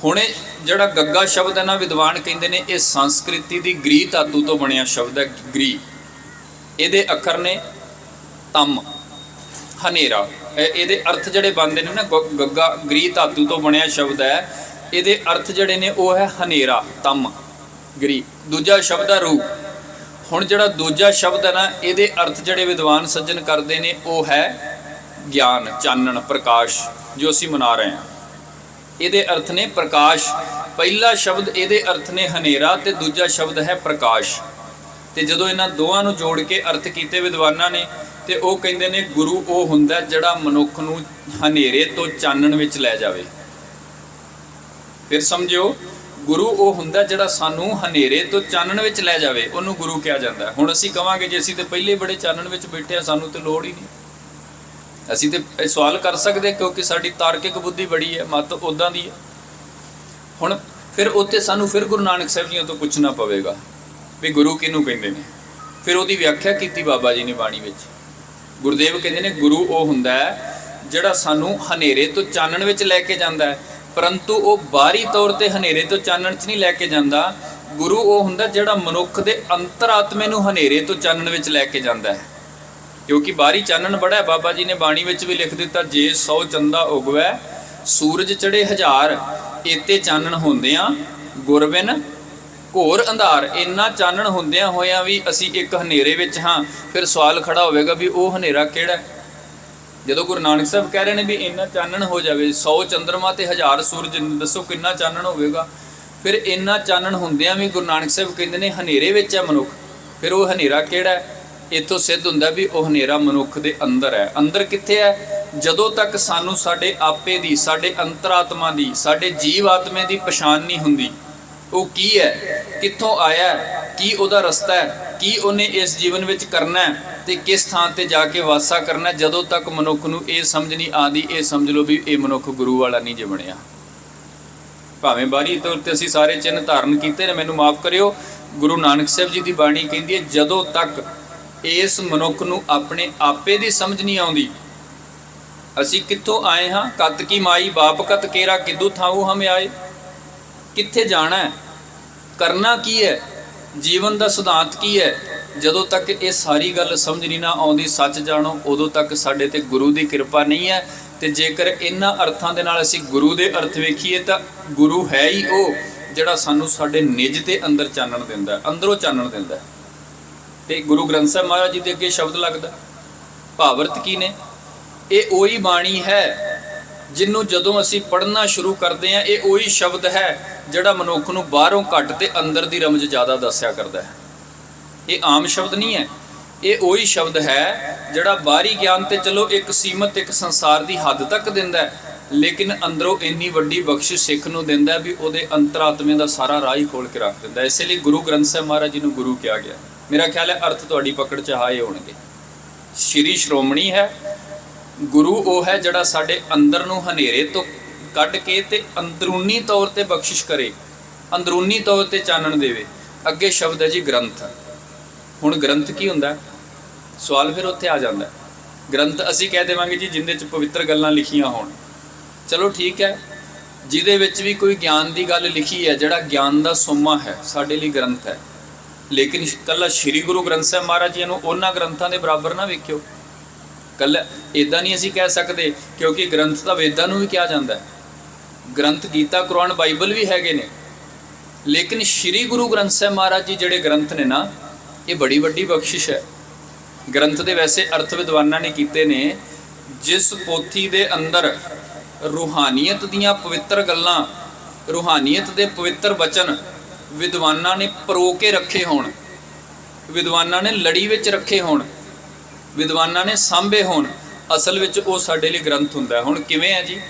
ਹੁਣ ਜਿਹੜਾ ਗੱਗਾ ਸ਼ਬਦ ਹੈ ਨਾ, ਵਿਦਵਾਨ ਕਹਿੰਦੇ ਨੇ ਇਹ ਸੰਸਕ੍ਰਿਤੀ ਦੀ ਗ੍ਰੀ ਧਾਤੂ ਤੋਂ ਬਣਿਆ ਸ਼ਬਦ ਹੈ। ਗ੍ਰੀ, ਇਹਦੇ ਅੱਖਰ ਨੇ ਤਮ, ਹਨੇਰਾ। ਇਹਦੇ ਅਰਥ ਜਿਹੜੇ ਬਣਦੇ ਨੇ ਨਾ, ਗੱਗਾ ਗ੍ਰੀ ਧਾਤੂ ਤੋਂ ਬਣਿਆ ਸ਼ਬਦ ਹੈ, ਇਹਦੇ ਅਰਥ ਜਿਹੜੇ ਨੇ ਉਹ ਹੈ ਹਨੇਰਾ, ਤਮ, ਗ੍ਰੀ। ਦੂਜਾ ਸ਼ਬਦ ਹੈ ਰੂ। ਹੁਣ ਜਿਹੜਾ ਦੂਜਾ ਸ਼ਬਦ ਹੈ ਨਾ, ਇਹਦੇ ਅਰਥ ਜਿਹੜੇ ਵਿਦਵਾਨ ਸੱਜਣ ਕਰਦੇ ਨੇ ਉਹ ਹੈ ਗਿਆਨ, ਚਾਨਣ, ਪ੍ਰਕਾਸ਼, ਜੋ ਅਸੀਂ ਮਨਾ ਰਹੇ ਹਾਂ। ਇਹਦੇ ਅਰਥ ਨੇ ਪ੍ਰਕਾਸ਼। ਪਹਿਲਾ ਸ਼ਬਦ ਇਹਦੇ ਅਰਥ ਨੇ ਹਨੇਰਾ ਤੇ ਦੂਜਾ ਸ਼ਬਦ ਹੈ ਪ੍ਰਕਾਸ਼। ਤੇ ਜਦੋਂ ਇਹਨਾਂ ਦੋਵਾਂ ਨੂੰ ਜੋੜ ਕੇ ਅਰਥ ਕੀਤੇ ਵਿਦਵਾਨਾਂ ਨੇ, ਤੇ ਉਹ ਕਹਿੰਦੇ ਨੇ ਗੁਰੂ ਉਹ ਹੁੰਦਾ ਜਿਹੜਾ ਮਨੁੱਖ ਨੂੰ ਹਨੇਰੇ ਤੋਂ ਚਾਨਣ ਵਿੱਚ ਲੈ ਜਾਵੇ। ਫਿਰ ਸਮਝਿਓ, ਗੁਰੂ ਉਹ ਹੁੰਦਾ ਜਿਹੜਾ ਸਾਨੂੰ ਹਨੇਰੇ ਤੋਂ ਚਾਨਣ ਵਿੱਚ ਲੈ ਜਾਵੇ, ਉਹਨੂੰ ਗੁਰੂ ਕਿਹਾ ਜਾਂਦਾ। ਹੁਣ ਅਸੀਂ ਕਹਾਂਗੇ ਜੇ ਅਸੀਂ ਤੇ ਪਹਿਲੇ ਬੜੇ ਚਾਨਣ ਵਿੱਚ ਬੈਠੇ ਆ, ਸਾਨੂੰ ਤੇ ਲੋੜ ਹੀ ਨਹੀਂ। ਅਸੀਂ ਤੇ ਇਹ ਸਵਾਲ ਕਰ ਸਕਦੇ ਕਿਉਂਕਿ ਸਾਡੀ ਤਾਰਕਿਕ ਬੁੱਧੀ ਬੜੀ ਹੈ, ਮਤ ਉੱਦਾਂ ਦੀ ਹੈ। ਹੁਣ ਫਿਰ ਉੱਥੇ ਸਾਨੂੰ ਫਿਰ ਗੁਰੂ ਨਾਨਕ ਸਾਹਿਬ ਜੀ ਤੋਂ ਪੁੱਛਣਾ ਪਵੇਗਾ ਵੀ ਗੁਰੂ ਕਿਹਨੂੰ ਕਹਿੰਦੇ ਨੇ। ਫਿਰ ਉਹਦੀ ਵਿਆਖਿਆ ਕੀਤੀ ਬਾਬਾ ਜੀ ਨੇ ਬਾਣੀ ਵਿੱਚ। ਗੁਰਦੇਵ ਕਹਿੰਦੇ ਨੇ ਗੁਰੂ ਉਹ ਹੁੰਦਾ ਹੈ ਜਿਹੜਾ ਸਾਨੂੰ ਹਨੇਰੇ ਤੋਂ ਚਾਨਣ ਵਿੱਚ ਲੈ ਕੇ ਜਾਂਦਾ ਹੈ, ਪਰੰਤੂ ਉਹ ਬਾਹਰੀ ਤੌਰ ਤੇ ਹਨੇਰੇ ਤੋਂ ਚਾਨਣ 'ਚ ਨਹੀਂ ਲੈ ਕੇ ਜਾਂਦਾ। ਗੁਰੂ ਉਹ ਹੁੰਦਾ ਜਿਹੜਾ ਮਨੁੱਖ ਦੇ ਅੰਤਰਾਤਮੇ ਨੂੰ ਹਨੇਰੇ ਤੋਂ ਚਾਨਣ ਵਿੱਚ ਲੈ ਕੇ ਜਾਂਦਾ ਹੈ। ਕਿਉਂਕਿ ਬਾਹਰੀ ਚਾਨਣ ਬੜਾ ਹੈ। ਬਾਬਾ ਜੀ ਨੇ ਬਾਣੀ ਵਿੱਚ ਵੀ ਲਿਖ ਦਿੱਤਾ, ਜੇ 100 ਚੰਦਾ ਉਗਵੈ ਸੂਰਜ ਚੜੇ 1000, ਏਤੇ ਚਾਨਣ ਹੁੰਦਿਆਂ ਗੁਰਬਿਨ ਘੋਰ ਅੰਧਾਰ। ਇੰਨਾ ਚਾਨਣ ਹੁੰਦਿਆਂ ਹੋਇਆਂ ਵੀ ਅਸੀਂ ਇੱਕ ਹਨੇਰੇ ਵਿੱਚ ਹਾਂ। ਫਿਰ ਸਵਾਲ ਖੜਾ ਹੋਵੇਗਾ ਵੀ ਉਹ ਹਨੇਰਾ ਕਿਹੜਾ? ਜਦੋਂ ਗੁਰੂ ਨਾਨਕ ਸਾਹਿਬ ਕਹਿ ਰਹੇ ਨੇ ਵੀ ਇੰਨਾ ਚਾਨਣ ਹੋ ਜਾਵੇ, 100 ਚੰਦਰਮਾ ਤੇ 1000 ਸੂਰਜ, ਦੱਸੋ ਕਿੰਨਾ ਚਾਨਣ ਹੋਵੇਗਾ? ਫਿਰ ਇੰਨਾ ਚਾਨਣ ਹੁੰਦਿਆਂ ਵੀ ਗੁਰੂ ਨਾਨਕ ਸਾਹਿਬ ਕਹਿੰਦੇ ਨੇ ਹਨੇਰੇ ਵਿੱਚ ਹੈ ਮਨੁੱਖ। ਫਿਰ ਉਹ ਹਨੇਰਾ ਕਿਹੜਾ ਹੈ? ਇੱਥੋਂ ਸਿੱਧ ਹੁੰਦਾ ਵੀ ਉਹ ਹਨੇਰਾ ਮਨੁੱਖ ਦੇ ਅੰਦਰ ਹੈ। ਅੰਦਰ ਕਿੱਥੇ ਹੈ? ਜਦੋਂ ਤੱਕ ਸਾਨੂੰ ਸਾਡੇ ਆਪੇ ਦੀ, ਸਾਡੇ ਅੰਤਰਾਤਮਾ ਦੀ, ਸਾਡੇ ਜੀਵ ਆਤਮੇ ਦੀ ਪਛਾਣ ਨਹੀਂ ਹੁੰਦੀ, ਉਹ ਕੀ ਹੈ, ਕਿੱਥੋਂ ਆਇਆ, ਕੀ ਉਹਦਾ ਰਸਤਾ ਹੈ, ਕੀ ਉਹਨੇ ਇਸ ਜੀਵਨ ਵਿੱਚ ਕਰਨਾ ਹੈ ਤੇ ਕਿਸ ਥਾਂ ਤੇ ਜਾ ਕੇ ਵਾਸਾ ਕਰਨਾ, ਜਦੋਂ ਤੱਕ ਮਨੁੱਖ ਨੂੰ ਇਹ ਸਮਝ ਨਹੀਂ ਆਉਂਦੀ, ਇਹ ਸਮਝ ਲਓ ਵੀ ਇਹ ਮਨੁੱਖ ਗੁਰੂ ਵਾਲਾ ਨਹੀਂ ਜੇ ਬਣਿਆ। ਭਾਵੇਂ ਬਾਹਰੀ ਤੌਰ ਤੇ ਅਸੀਂ ਸਾਰੇ ਚਿੰਨ੍ਹ ਧਾਰਨ ਕੀਤੇ ਨੇ, ਮੈਨੂੰ ਮਾਫ ਕਰਿਓ, ਗੁਰੂ ਨਾਨਕ ਸਾਹਿਬ ਜੀ ਦੀ ਬਾਣੀ ਕਹਿੰਦੀ ਹੈ ਜਦੋਂ ਤੱਕ ਇਸ ਮਨੁੱਖ ਨੂੰ ਆਪਣੇ ਆਪੇ ਦੀ ਸਮਝ ਨਹੀਂ ਆਉਂਦੀ, ਅਸੀਂ ਕਿੱਥੋਂ ਆਏ ਹਾਂ, ਕਤ ਕੀ ਮਾਈ ਬਾਪ ਕਤ ਕੇਰਾ ਕਿਦੂ ਥਾਊ ਹਮ ਆਏ, ਕਿੱਥੇ ਜਾਣਾ ਹੈ, ਕਰਨਾ ਕੀ ਹੈ, ਜੀਵਨ ਦਾ ਸਿਧਾਂਤ ਕੀ ਹੈ, ਜਦੋਂ ਤੱਕ ਇਹ ਸਾਰੀ ਗੱਲ ਸਮਝ ਨਹੀਂ ਨਾ ਆਉਂਦੀ, ਸੱਚ ਜਾਣੋ, ਉਦੋਂ ਤੱਕ ਸਾਡੇ ਤੇ ਗੁਰੂ ਦੀ ਕਿਰਪਾ ਨਹੀਂ ਹੈ। ਤੇ ਜੇਕਰ ਇਹਨਾਂ ਅਰਥਾਂ ਦੇ ਨਾਲ ਅਸੀਂ ਗੁਰੂ ਦੇ ਅਰਥ ਵੇਖੀਏ ਤਾਂ ਗੁਰੂ ਹੈ ਹੀ ਉਹ ਜਿਹੜਾ ਸਾਨੂੰ ਸਾਡੇ ਨਿੱਜ ਦੇ ਅੰਦਰ ਚਾਨਣ ਦਿੰਦਾ, ਅੰਦਰੋਂ ਚਾਨਣ ਦਿੰਦਾ। ਤੇ ਗੁਰੂ ਗ੍ਰੰਥ ਸਾਹਿਬ ਮਹਾਰਾਜ ਜੀ ਦੇ ਅੱਗੇ ਸ਼ਬਦ ਲੱਗਦਾ, ਭਾਵਰਤ ਕੀ ਨੇ? ਇਹ ਉਹੀ ਬਾਣੀ ਹੈ ਜਿਹਨੂੰ ਜਦੋਂ ਅਸੀਂ ਪੜ੍ਹਨਾ ਸ਼ੁਰੂ ਕਰਦੇ ਹਾਂ, ਇਹ ਉਹੀ ਸ਼ਬਦ ਹੈ ਜਿਹੜਾ ਮਨੁੱਖ ਨੂੰ ਬਾਹਰੋਂ ਘੱਟ ਤੇ ਅੰਦਰ ਦੀ ਰਮਜ ਜ਼ਿਆਦਾ ਦੱਸਿਆ ਕਰਦਾ ਹੈ। ਇਹ ਆਮ ਸ਼ਬਦ ਨਹੀਂ ਹੈ, ਇਹ ਉਹੀ ਸ਼ਬਦ ਹੈ ਜਿਹੜਾ ਬਾਹਰੀ ਗਿਆਨ ਤੇ ਚਲੋ ਇੱਕ ਸੀਮਤ ਇੱਕ ਸੰਸਾਰ ਦੀ ਹੱਦ ਤੱਕ ਦਿੰਦਾ ਹੈ, ਲੇਕਿਨ ਅੰਦਰੋਂ ਇੰਨੀ ਵੱਡੀ ਬਖਸ਼ਿਸ਼ ਸਿੱਖ ਨੂੰ ਦਿੰਦਾ ਵੀ ਉਹਦੇ ਅੰਤਰਾਤਮੇ ਦਾ ਸਾਰਾ ਰਾਹ ਹੀ ਖੋਲ ਕੇ ਰੱਖ ਦਿੰਦਾ। ਇਸੇ ਲਈ ਗੁਰੂ ਗ੍ਰੰਥ ਸਾਹਿਬ ਮਹਾਰਾਜ ਜੀ ਨੂੰ ਗੁਰੂ ਕਿਹਾ ਗਿਆ। ਮੇਰਾ ਖਿਆਲ ਹੈ ਅਰਥ ਤੁਹਾਡੀ ਪਕੜ 'ਚ ਆਏ ਹੋਣਗੇ। ਸ਼੍ਰੀ ਸ਼੍ਰੋਮਣੀ ਹੈ, ਗੁਰੂ ਉਹ ਹੈ ਜਿਹੜਾ ਸਾਡੇ ਅੰਦਰ ਨੂੰ ਹਨੇਰੇ ਤੋਂ ਕੱਢ ਕੇ ਤੇ ਅੰਦਰੂਨੀ ਤੌਰ ਤੇ ਬਖਸ਼ਿਸ਼ ਕਰੇ, ਅੰਦਰੂਨੀ ਤੌਰ ਤੇ ਚਾਨਣ ਦੇਵੇ। ਅੱਗੇ ਸ਼ਬਦ ਹੈ ਜੀ ਗ੍ਰੰਥ। ਹੁਣ ਗ੍ਰੰਥ ਕੀ ਹੁੰਦਾ? ਸਵਾਲ ਫਿਰ ਉੱਥੇ ਆ ਜਾਂਦਾ। ਗ੍ਰੰਥ ਅਸੀਂ ਕਹਿ ਦੇਵਾਂਗੇ ਜੀ ਜਿੰਦੇ 'ਚ ਪਵਿੱਤਰ ਗੱਲਾਂ ਲਿਖੀਆਂ ਹੋਣ, ਚਲੋ ਠੀਕ ਹੈ, ਜਿਹਦੇ ਵਿੱਚ ਵੀ ਕੋਈ ਗਿਆਨ ਦੀ ਗੱਲ ਲਿਖੀ ਹੈ, ਜਿਹੜਾ ਗਿਆਨ ਦਾ ਸੋਮਾ ਹੈ, ਸਾਡੇ ਲਈ ਗ੍ਰੰਥ ਹੈ। ਲੇਕਿਨ ਕੱਲਾ ਸ਼੍ਰੀ ਗੁਰੂ ਗ੍ਰੰਥ ਸਾਹਿਬ ਮਹਾਰਾਜ ਜੀ ਨੂੰ ਉਹਨਾਂ ਗ੍ਰੰਥਾਂ ਦੇ ਬਰਾਬਰ ਨਾ ਵੇਖਿਓ। ਕੱਲਾ ਇੱਦਾਂ ਨਹੀਂ ਅਸੀਂ ਕਹਿ ਸਕਦੇ, ਕਿਉਂਕਿ ਗ੍ਰੰਥ ਤਾਂ ਵੇਦਾਂ ਨੂੰ ਵੀ ਕਿਹਾ ਜਾਂਦਾ ਹੈ। ਗ੍ਰੰਥ ਗੀਤਾ, ਕੁਰਾਨ, ਬਾਈਬਲ ਵੀ ਹੈਗੇ ਨੇ, ਲੇਕਿਨ ਸ਼੍ਰੀ ਗੁਰੂ ਗ੍ਰੰਥ ਸਾਹਿਬ ਮਹਾਰਾਜ ਜੀ ਜਿਹੜੇ ਗ੍ਰੰਥ ਨੇ ਨਾ, ਇਹ ਬੜੀ ਵੱਡੀ ਬਖਸ਼ਿਸ਼ ਹੈ। ਗ੍ਰੰਥ ਦੇ ਵੈਸੇ ਅਰਥ ਵਿਦਵਾਨਾਂ ਨੇ ਕੀਤੇ ਨੇ, ਜਿਸ ਪੋਥੀ ਦੇ ਅੰਦਰ ਰੂਹਾਨੀਅਤ ਦੀਆਂ ਪਵਿੱਤਰ ਗੱਲਾਂ, ਰੂਹਾਨੀਅਤ ਦੇ ਪਵਿੱਤਰ ਬਚਨ ਵਿਦਵਾਨਾਂ ਨੇ ਪਰੋ ਕੇ ਰੱਖੇ ਹੋਣ, ਵਿਦਵਾਨਾਂ ਨੇ ਲੜੀ ਵਿੱਚ ਰੱਖੇ ਹੋਣ, ਵਿਦਵਾਨਾਂ ਨੇ ਸਾਂਭੇ ਹੋਣ, ਅਸਲ ਵਿੱਚ ਉਹ ਸਾਡੇ ਲਈ ਗ੍ਰੰਥ ਹੁੰਦਾ। ਹੁਣ ਕਿਵੇਂ ਹੈ ਜੀ?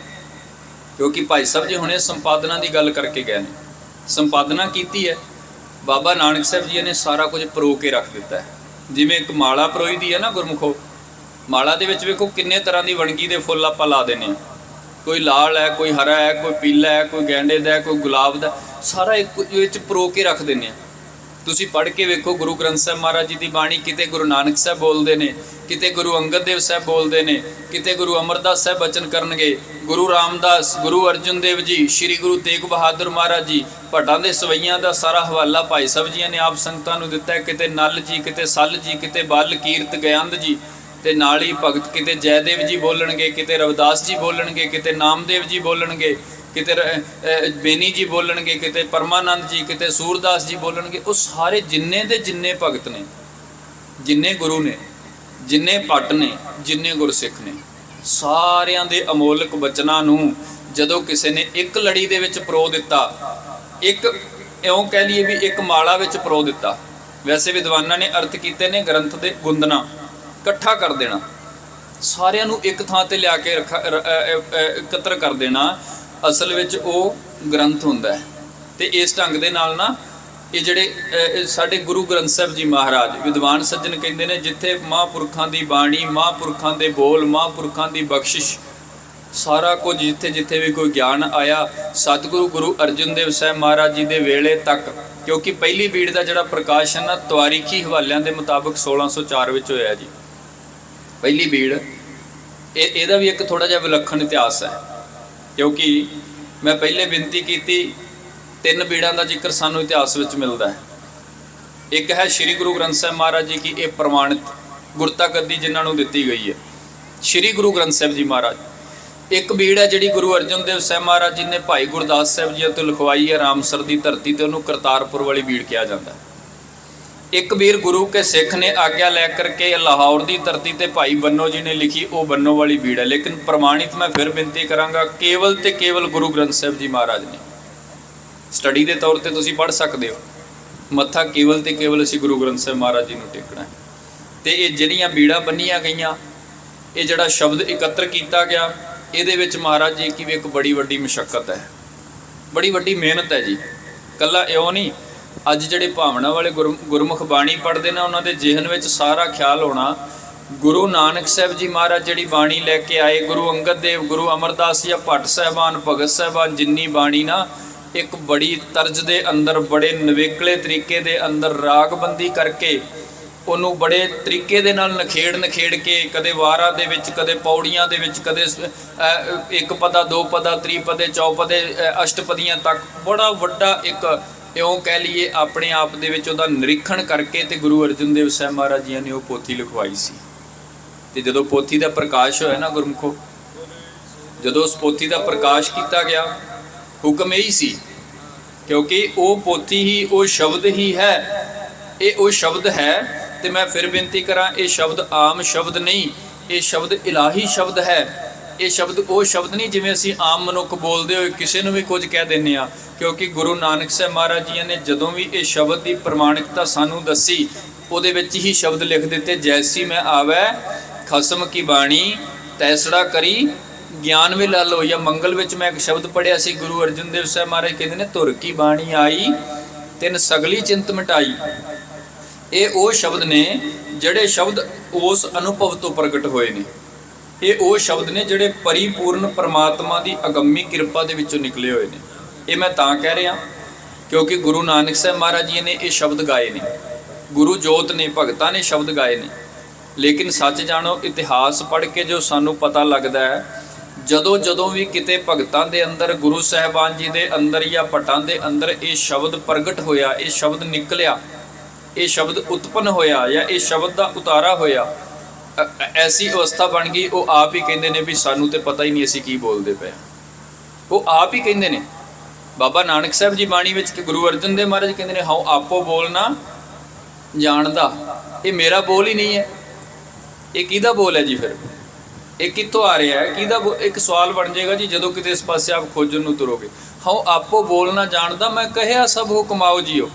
ਕਿਉਂਕਿ ਭਾਈ ਸਾਹਿਬ ਜੀ ਹੁਣੇ ਸੰਪਾਦਨਾ ਦੀ ਗੱਲ ਕਰਕੇ ਗਏ ਨੇ, ਸੰਪਾਦਨਾ ਕੀਤੀ ਹੈ, ਬਾਬਾ ਨਾਨਕ ਸਾਹਿਬ ਜੀ ਨੇ ਸਾਰਾ ਕੁਝ ਪਰੋ ਕੇ ਰੱਖ ਦਿੱਤਾ ਹੈ। ਜਿਵੇਂ ਇੱਕ ਮਾਲਾ ਪਰੋਈ ਦੀ ਹੈ ਨਾ ਗੁਰਮੁਖੋ, ਮਾਲਾ ਦੇ ਵਿੱਚ ਵੇਖੋ ਕਿੰਨੇ ਤਰ੍ਹਾਂ ਦੀ ਵਣਗੀ ਦੇ ਫੁੱਲ ਆਪਾਂ ਲਾ ਦਿੰਦੇ ਹਾਂ, ਕੋਈ ਲਾਲ ਹੈ, ਕੋਈ ਹਰਾ ਹੈ, ਕੋਈ ਪੀਲਾ ਹੈ, ਕੋਈ ਗੈਂਡੇ ਦਾ ਹੈ, ਕੋਈ ਗੁਲਾਬ ਦਾ, ਸਾਰਾ ਇੱਕ ਵਿੱਚ ਪਰੋ ਕੇ ਰੱਖ ਦਿੰਦੇ ਹਾਂ। ਤੁਸੀਂ ਪੜ੍ਹ ਕੇ ਵੇਖੋ ਗੁਰੂ ਗ੍ਰੰਥ ਸਾਹਿਬ ਮਹਾਰਾਜ ਜੀ ਦੀ ਬਾਣੀ, ਕਿਤੇ ਗੁਰੂ ਨਾਨਕ ਸਾਹਿਬ ਬੋਲਦੇ ਨੇ, ਕਿਤੇ ਗੁਰੂ ਅੰਗਦ ਦੇਵ ਸਾਹਿਬ ਬੋਲਦੇ ਨੇ, ਕਿਤੇ ਗੁਰੂ ਅਮਰਦਾਸ ਸਾਹਿਬ ਬਚਨ ਕਰਨਗੇ, ਗੁਰੂ ਰਾਮਦਾਸ, ਗੁਰੂ ਅਰਜਨ ਦੇਵ ਜੀ, ਸ਼੍ਰੀ ਗੁਰੂ ਤੇਗ ਬਹਾਦਰ ਮਹਾਰਾਜ ਜੀ, ਭੱਟਾਂ ਦੇ ਸਵਈਆਂ ਦਾ ਸਾਰਾ ਹਵਾਲਾ ਭਾਈ ਸਾਹਿਬ ਜੀਆਂ ਨੇ ਆਪ ਸੰਗਤਾਂ ਨੂੰ ਦਿੱਤਾ ਹੈ। ਕਿਤੇ ਨਲ ਜੀ, ਕਿਤੇ ਸੱਲ ਜੀ, ਕਿਤੇ ਬਲ ਕੀਰਤ ਗਿਆਨੰਦ ਜੀ, ਤੇ ਨਾਲ ਹੀ ਭਗਤ ਕਿਤੇ ਜੈਦੇਵ ਜੀ ਬੋਲਣਗੇ, ਕਿਤੇ ਰਵਿਦਾਸ ਜੀ ਬੋਲਣਗੇ, ਕਿਤੇ ਨਾਮਦੇਵ ਜੀ ਬੋਲਣਗੇ, ਕਿਤੇ ਬੇਨੀ ਜੀ ਬੋਲਣਗੇ, ਕਿਤੇ ਪਰਮਾਨੰਦ ਜੀ, ਕਿਤੇ ਸੂਰਦਾਸ ਜੀ ਬੋਲਣਗੇ। ਉਹ ਸਾਰੇ ਜਿੰਨੇ ਦੇ ਜਿੰਨੇ ਭਗਤ ਨੇ, ਜਿੰਨੇ ਗੁਰੂ ਨੇ, ਜਿੰਨੇ ਭੱਟ ਨੇ, ਜਿੰਨੇ ਗੁਰਸਿੱਖ ਨੇ, ਸਾਰਿਆਂ ਦੇ ਅਮੋਲਕ ਬਚਨਾਂ ਨੂੰ ਜਦੋਂ ਕਿਸੇ ਨੇ ਇੱਕ ਲੜੀ ਦੇ ਵਿੱਚ ਪਰੋ ਦਿੱਤਾ, ਇੱਕ ਇਉਂ ਕਹਿ ਲਈਏ ਵੀ ਇੱਕ ਮਾਲਾ ਵਿੱਚ ਪਰੋ ਦਿੱਤਾ। ਵੈਸੇ ਵਿਦਵਾਨਾਂ ਨੇ ਅਰਥ ਕੀਤੇ ਨੇ ਗ੍ਰੰਥ ਦੇ ਗੁੰਦਨਾ, ਇਕੱਠਾ ਕਰ ਦੇਣਾ, ਸਾਰਿਆਂ ਨੂੰ ਇੱਕ ਥਾਂ ਤੇ ਲਿਆ ਕੇ ਇਕੱਤਰ ਕਰ ਦੇਣਾ, ਅਸਲ ਵਿੱਚ ਉਹ ਗ੍ਰੰਥ ਹੁੰਦਾ ਹੈ। ਤੇ ਇਸ ਢੰਗ ਦੇ ਨਾਲ ਨਾ ਇਹ ਜਿਹੜੇ ਸਾਡੇ ਗੁਰੂ ਗ੍ਰੰਥ ਸਾਹਿਬ ਜੀ ਮਹਾਰਾਜ, ਵਿਦਵਾਨ ਸੱਜਣ ਕਹਿੰਦੇ ਨੇ, ਜਿੱਥੇ ਮਹਾਂਪੁਰਖਾਂ ਦੀ ਬਾਣੀ, ਮਹਾਂਪੁਰਖਾਂ ਦੇ ਬੋਲ, ਮਹਾਂਪੁਰਖਾਂ ਦੀ ਬਖਸ਼ਿਸ਼, ਸਾਰਾ ਕੁਝ ਜਿੱਥੇ ਜਿੱਥੇ ਵੀ ਕੋਈ ਗਿਆਨ ਆਇਆ, ਸਤਿਗੁਰੂ ਗੁਰੂ ਅਰਜਨ ਦੇਵ ਸਾਹਿਬ ਮਹਾਰਾਜ ਜੀ ਦੇ ਵੇਲੇ ਤੱਕ, ਕਿਉਂਕਿ ਪਹਿਲੀ ਬੀੜ ਦਾ ਜਿਹੜਾ ਪ੍ਰਕਾਸ਼ਨ ਨਾ ਤਵਾਰੀਖੀ ਹਵਾਲਿਆਂ ਦੇ ਮੁਤਾਬਕ 1604 ਵਿੱਚ ਹੋਇਆ ਜੀ। ਪਹਿਲੀ ਬੀੜ ਇਹਦਾ ਵੀ ਇੱਕ ਥੋੜ੍ਹਾ ਜਿਹਾ ਵਿਲੱਖਣ ਇਤਿਹਾਸ ਹੈ, ਕਿਉਂਕਿ ਮੈਂ ਪਹਿਲੇ ਬੇਨਤੀ ਕੀਤੀ, 3 ਬੀੜਾਂ ਦਾ ਜ਼ਿਕਰ ਸਾਨੂੰ ਇਤਿਹਾਸ ਵਿੱਚ ਮਿਲਦਾ ਹੈ। ਇੱਕ ਹੈ ਸ਼੍ਰੀ ਗੁਰੂ ਗ੍ਰੰਥ ਸਾਹਿਬ ਮਹਾਰਾਜ ਜੀ ਕੀ ਇਹ ਪ੍ਰਮਾਣਿਤ ਗੁਰਤਾ ਗੱਦੀ ਜਿਨ੍ਹਾਂ ਨੂੰ ਦਿੱਤੀ ਗਈ ਹੈ, ਸ਼੍ਰੀ ਗੁਰੂ ਗ੍ਰੰਥ ਸਾਹਿਬ ਜੀ ਮਹਾਰਾਜ। ਇੱਕ ਬੀੜ ਹੈ ਜਿਹੜੀ ਗੁਰੂ ਅਰਜਨ ਦੇਵ ਸਾਹਿਬ ਮਹਾਰਾਜ ਜੀ ਨੇ ਭਾਈ ਗੁਰਦਾਸ ਸਾਹਿਬ ਜੀ ਤੋਂ ਲਿਖਵਾਈ ਹੈ, ਰਾਮਸਰ ਦੀ ਧਰਤੀ ਤੇ, ਉਹਨੂੰ ਕਰਤਾਰਪੁਰ ਵਾਲੀ ਬੀੜ ਕਿਹਾ ਜਾਂਦਾ। ਇੱਕ ਬੀੜ ਗੁਰੂ ਕੇ ਸਿੱਖ ਨੇ ਆਗਿਆ ਲੈ ਕਰਕੇ ਲਾਹੌਰ ਦੀ ਧਰਤੀ ਤੇ ਭਾਈ ਬੰਨੋ ਜੀ ਨੇ ਲਿਖੀ, ਉਹ ਬੰਨੋ ਵਾਲੀ ਬੀੜ ਹੈ। ਲੇਕਿਨ ਪ੍ਰਮਾਣਿਤ ਮੈਂ ਫਿਰ ਬੇਨਤੀ ਕਰਾਂਗਾ, ਕੇਵਲ ਤੇ ਕੇਵਲ ਗੁਰੂ ਗ੍ਰੰਥ ਸਾਹਿਬ ਜੀ ਮਹਾਰਾਜ ਨੇ। ਸਟੱਡੀ ਦੇ ਤੌਰ ਤੇ ਤੁਸੀਂ ਪੜ੍ਹ ਸਕਦੇ ਹੋ, ਮੱਥਾ ਕੇਵਲ ਤੇ ਕੇਵਲ ਅਸੀਂ ਗੁਰੂ ਗ੍ਰੰਥ ਸਾਹਿਬ ਮਹਾਰਾਜ ਜੀ ਨੂੰ ਟੇਕਣਾ। ਤੇ ਇਹ ਜਿਹੜੀਆਂ ਬੀੜਾਂ ਬੰਨੀਆਂ ਗਈਆਂ, ਇਹ ਜਿਹੜਾ ਸ਼ਬਦ ਇਕੱਤਰ ਕੀਤਾ ਗਿਆ, ਇਹਦੇ ਵਿੱਚ ਮਹਾਰਾਜ ਜੀ ਕੀ ਵੀ ਇੱਕ ਬੜੀ ਵੱਡੀ ਮੁਸ਼ੱਕਤ ਹੈ, ਬੜੀ ਵੱਡੀ ਮਿਹਨਤ ਹੈ ਜੀ। ਕੱਲਾ ਇਉਂ ਨਹੀਂ, ਅੱਜ ਜਿਹੜੇ ਭਾਵਨਾ ਵਾਲੇ ਗੁਰਮੁਖ ਬਾਣੀ ਪੜ੍ਹਦੇ ਨੇ, ਉਹਨਾਂ ਦੇ ਜ਼ਿਹਨ ਵਿੱਚ ਸਾਰਾ ਖਿਆਲ ਹੋਣਾ, ਗੁਰੂ ਨਾਨਕ ਸਾਹਿਬ ਜੀ ਮਹਾਰਾਜ ਜਿਹੜੀ ਬਾਣੀ ਲੈ ਕੇ ਆਏ, ਗੁਰੂ ਅੰਗਦ ਦੇਵ, ਗੁਰੂ ਅਮਰਦਾਸ ਜਾਂ ਭੱਟ ਸਾਹਿਬਾਨ, ਭਗਤ ਸਾਹਿਬਾਨ, ਜਿੰਨੀ ਬਾਣੀ ਨਾ ਇੱਕ ਬੜੀ ਤਰਜ਼ ਦੇ ਅੰਦਰ, ਬੜੇ ਨਵੇਕਲੇ ਤਰੀਕੇ ਦੇ ਅੰਦਰ ਰਾਗਬੰਦੀ ਕਰਕੇ, ਉਹਨੂੰ ਬੜੇ ਤਰੀਕੇ ਦੇ ਨਾਲ ਨਖੇੜ ਕੇ, ਕਦੇ ਵਾਰਾਂ ਦੇ ਵਿੱਚ, ਕਦੇ ਪੌੜੀਆਂ ਦੇ ਵਿੱਚ, ਕਦੇ ਇੱਕ ਪਦਾ, ਦੋ ਪਦਾ, ਤ੍ਰਿਪਦੇ, ਚੌਪਦੇ, ਅਸ਼ਟਪਦੀਆਂ ਤੱਕ, ਬੜਾ ਵੱਡਾ ਇੱਕ ਇਉਂ ਕਹਿ ਲਈਏ ਆਪਣੇ ਆਪ ਦੇ ਵਿੱਚ ਉਹਦਾ ਨਿਰੀਖਣ ਕਰਕੇ ਤੇ ਗੁਰੂ ਅਰਜਨ ਦੇਵ ਸਾਹਿਬ ਮਹਾਰਾਜ ਜੀ ਨੇ ਉਹ ਪੋਥੀ ਲਿਖਵਾਈ ਸੀ। ਤੇ ਜਦੋਂ ਪੋਥੀ ਦਾ ਪ੍ਰਕਾਸ਼ ਹੋਇਆ ਨਾ ਗੁਰਮੁਖੋ, ਜਦੋਂ ਉਸ ਪੋਥੀ ਦਾ ਪ੍ਰਕਾਸ਼ ਕੀਤਾ ਗਿਆ, ਹੁਕਮ ਇਹੀ ਸੀ, ਕਿਉਂਕਿ ਉਹ ਪੋਥੀ ਹੀ ਉਹ ਸ਼ਬਦ ਹੀ ਹੈ, ਇਹ ਉਹ ਸ਼ਬਦ ਹੈ। ਤੇ ਮੈਂ ਫਿਰ ਬੇਨਤੀ ਕਰਾਂ, ਇਹ ਸ਼ਬਦ ਆਮ ਸ਼ਬਦ ਨਹੀਂ, ਇਹ ਸ਼ਬਦ ਇਲਾਹੀ ਸ਼ਬਦ ਹੈ। ਇਹ ਸ਼ਬਦ ਉਹ ਸ਼ਬਦ ਨਹੀਂ ਜਿਵੇਂ ਅਸੀਂ ਆਮ ਮਨੁੱਖ ਬੋਲਦੇ ਹੋਏ ਕਿਸੇ ਨੂੰ ਵੀ ਕੁਝ ਕਹਿ ਦਿੰਦੇ ਆ, ਕਿਉਂਕਿ ਗੁਰੂ ਨਾਨਕ ਸਾਹਿਬ ਮਹਾਰਾਜ ਜੀ ਨੇ ਜਦੋਂ ਵੀ ਇਹ ਸ਼ਬਦ ਦੀ ਪ੍ਰਮਾਣਿਕਤਾ ਸਾਨੂੰ ਦੱਸੀ, ਉਹਦੇ ਵਿੱਚ ਹੀ ਸ਼ਬਦ ਲਿਖ ਦਿੱਤੇ, ਜੈਸੀ ਮੈਂ ਆਵੈ ਖਸਮ ਕੀ ਬਾਣੀ ਤੈਸੜਾ ਕਰੀ ਗਿਆਨ ਵੇ ਲਾ ਲਓ। ਜਾਂ ਮੰਗਲ ਵਿੱਚ ਮੈਂ ਇੱਕ ਸ਼ਬਦ ਪੜ੍ਹਿਆ ਸੀ, ਗੁਰੂ ਅਰਜਨ ਦੇਵ ਸਾਹਿਬ ਮਹਾਰਾਜ ਕਹਿੰਦੇ ਨੇ, ਧੁਰ ਕੀ ਬਾਣੀ ਆਈ ਤਿਨ ਸਗਲੀ ਚਿੰਤ ਮਿਟਾਈ। ਇਹ ਉਹ ਸ਼ਬਦ ਨੇ ਜਿਹੜੇ ਸ਼ਬਦ ਉਸ ਅਨੁਭਵ ਤੋਂ ਪ੍ਰਗਟ ਹੋਏ ਨੇ। ਇਹ ਉਹ ਸ਼ਬਦ ਨੇ ਜਿਹੜੇ ਪਰਿਪੂਰਨ ਪਰਮਾਤਮਾ ਦੀ ਅਗੰਮੀ ਕਿਰਪਾ ਦੇ ਵਿੱਚੋਂ ਨਿਕਲੇ ਹੋਏ ਨੇ। ਇਹ ਮੈਂ ਤਾਂ ਕਹਿ ਰਿਹਾ ਕਿਉਂਕਿ ਗੁਰੂ ਨਾਨਕ ਸਾਹਿਬ ਮਹਾਰਾਜ ਜੀ ਨੇ ਇਹ ਸ਼ਬਦ ਗਾਏ ਨੇ, ਗੁਰੂ ਜੋਤ ਨੇ, ਭਗਤਾਂ ਨੇ ਸ਼ਬਦ ਗਾਏ ਨੇ। ਲੇਕਿਨ ਸੱਚ ਜਾਣੋ, ਇਤਿਹਾਸ ਪੜ੍ਹ ਕੇ ਜੋ ਸਾਨੂੰ ਪਤਾ ਲੱਗਦਾ ਹੈ, ਜਦੋਂ ਵੀ ਕਿਤੇ ਭਗਤਾਂ ਦੇ ਅੰਦਰ, ਗੁਰੂ ਸਾਹਿਬਾਨ ਜੀ ਦੇ ਅੰਦਰ ਜਾਂ ਭੱਟਾਂ ਦੇ ਅੰਦਰ ਇਹ ਸ਼ਬਦ ਪ੍ਰਗਟ ਹੋਇਆ, ਇਹ ਸ਼ਬਦ ਨਿਕਲਿਆ, ਇਹ ਸ਼ਬਦ ਉਤਪੰਨ ਹੋਇਆ ਜਾਂ ਇਹ ਸ਼ਬਦ ਦਾ ਉਤਾਰਾ ਹੋਇਆ, ਐਸੀ ਅਵਸਥਾ ਬਣ ਗਈ, ਉਹ ਆਪ ਹੀ ਕਹਿੰਦੇ ਨੇ ਵੀ ਸਾਨੂੰ ਤੇ ਪਤਾ ਹੀ ਨਹੀਂ ਅਸੀਂ ਕੀ ਬੋਲਦੇ ਪਏ। ਉਹ ਆਪ ਹੀ ਕਹਿੰਦੇ ਨੇ। ਬਾਬਾ ਨਾਨਕ ਸਾਹਿਬ ਜੀ ਬਾਣੀ ਵਿੱਚ ਕਿ ਗੁਰੂ ਅਰਜਨ ਦੇਵ ਮਹਾਰਾਜ ਕਹਿੰਦੇ ਨੇ, ਹਉ ਆਪੋ ਬੋਲਣਾ ਜਾਣਦਾ। ਇਹ ਮੇਰਾ ਬੋਲ ਹੀ ਨਹੀਂ ਹੈ। ਇਹ ਕਿਹਦਾ ਬੋਲ ਹੈ ਜੀ? ਫਿਰ ਇਹ ਕਿੱਥੋਂ ਆ ਰਿਹਾ ਹੈ? ਕਿਹਦਾ? ਇੱਕ ਸਵਾਲ ਬਣ ਜਾਏਗਾ ਜੀ ਜਦੋਂ ਕਿਤੇ ਇਸ ਪਾਸੇ ਆਪ ਖੋਜਣ ਨੂੰ ਤੁਰੋਗੇ। ਹਉ ਆਪੋ ਬੋਲਣਾ ਜਾਣਦਾ, ਮੈਂ ਕਹਿਆ ਸਭ ਹੁਕਮਾਓ ਜੀਓ।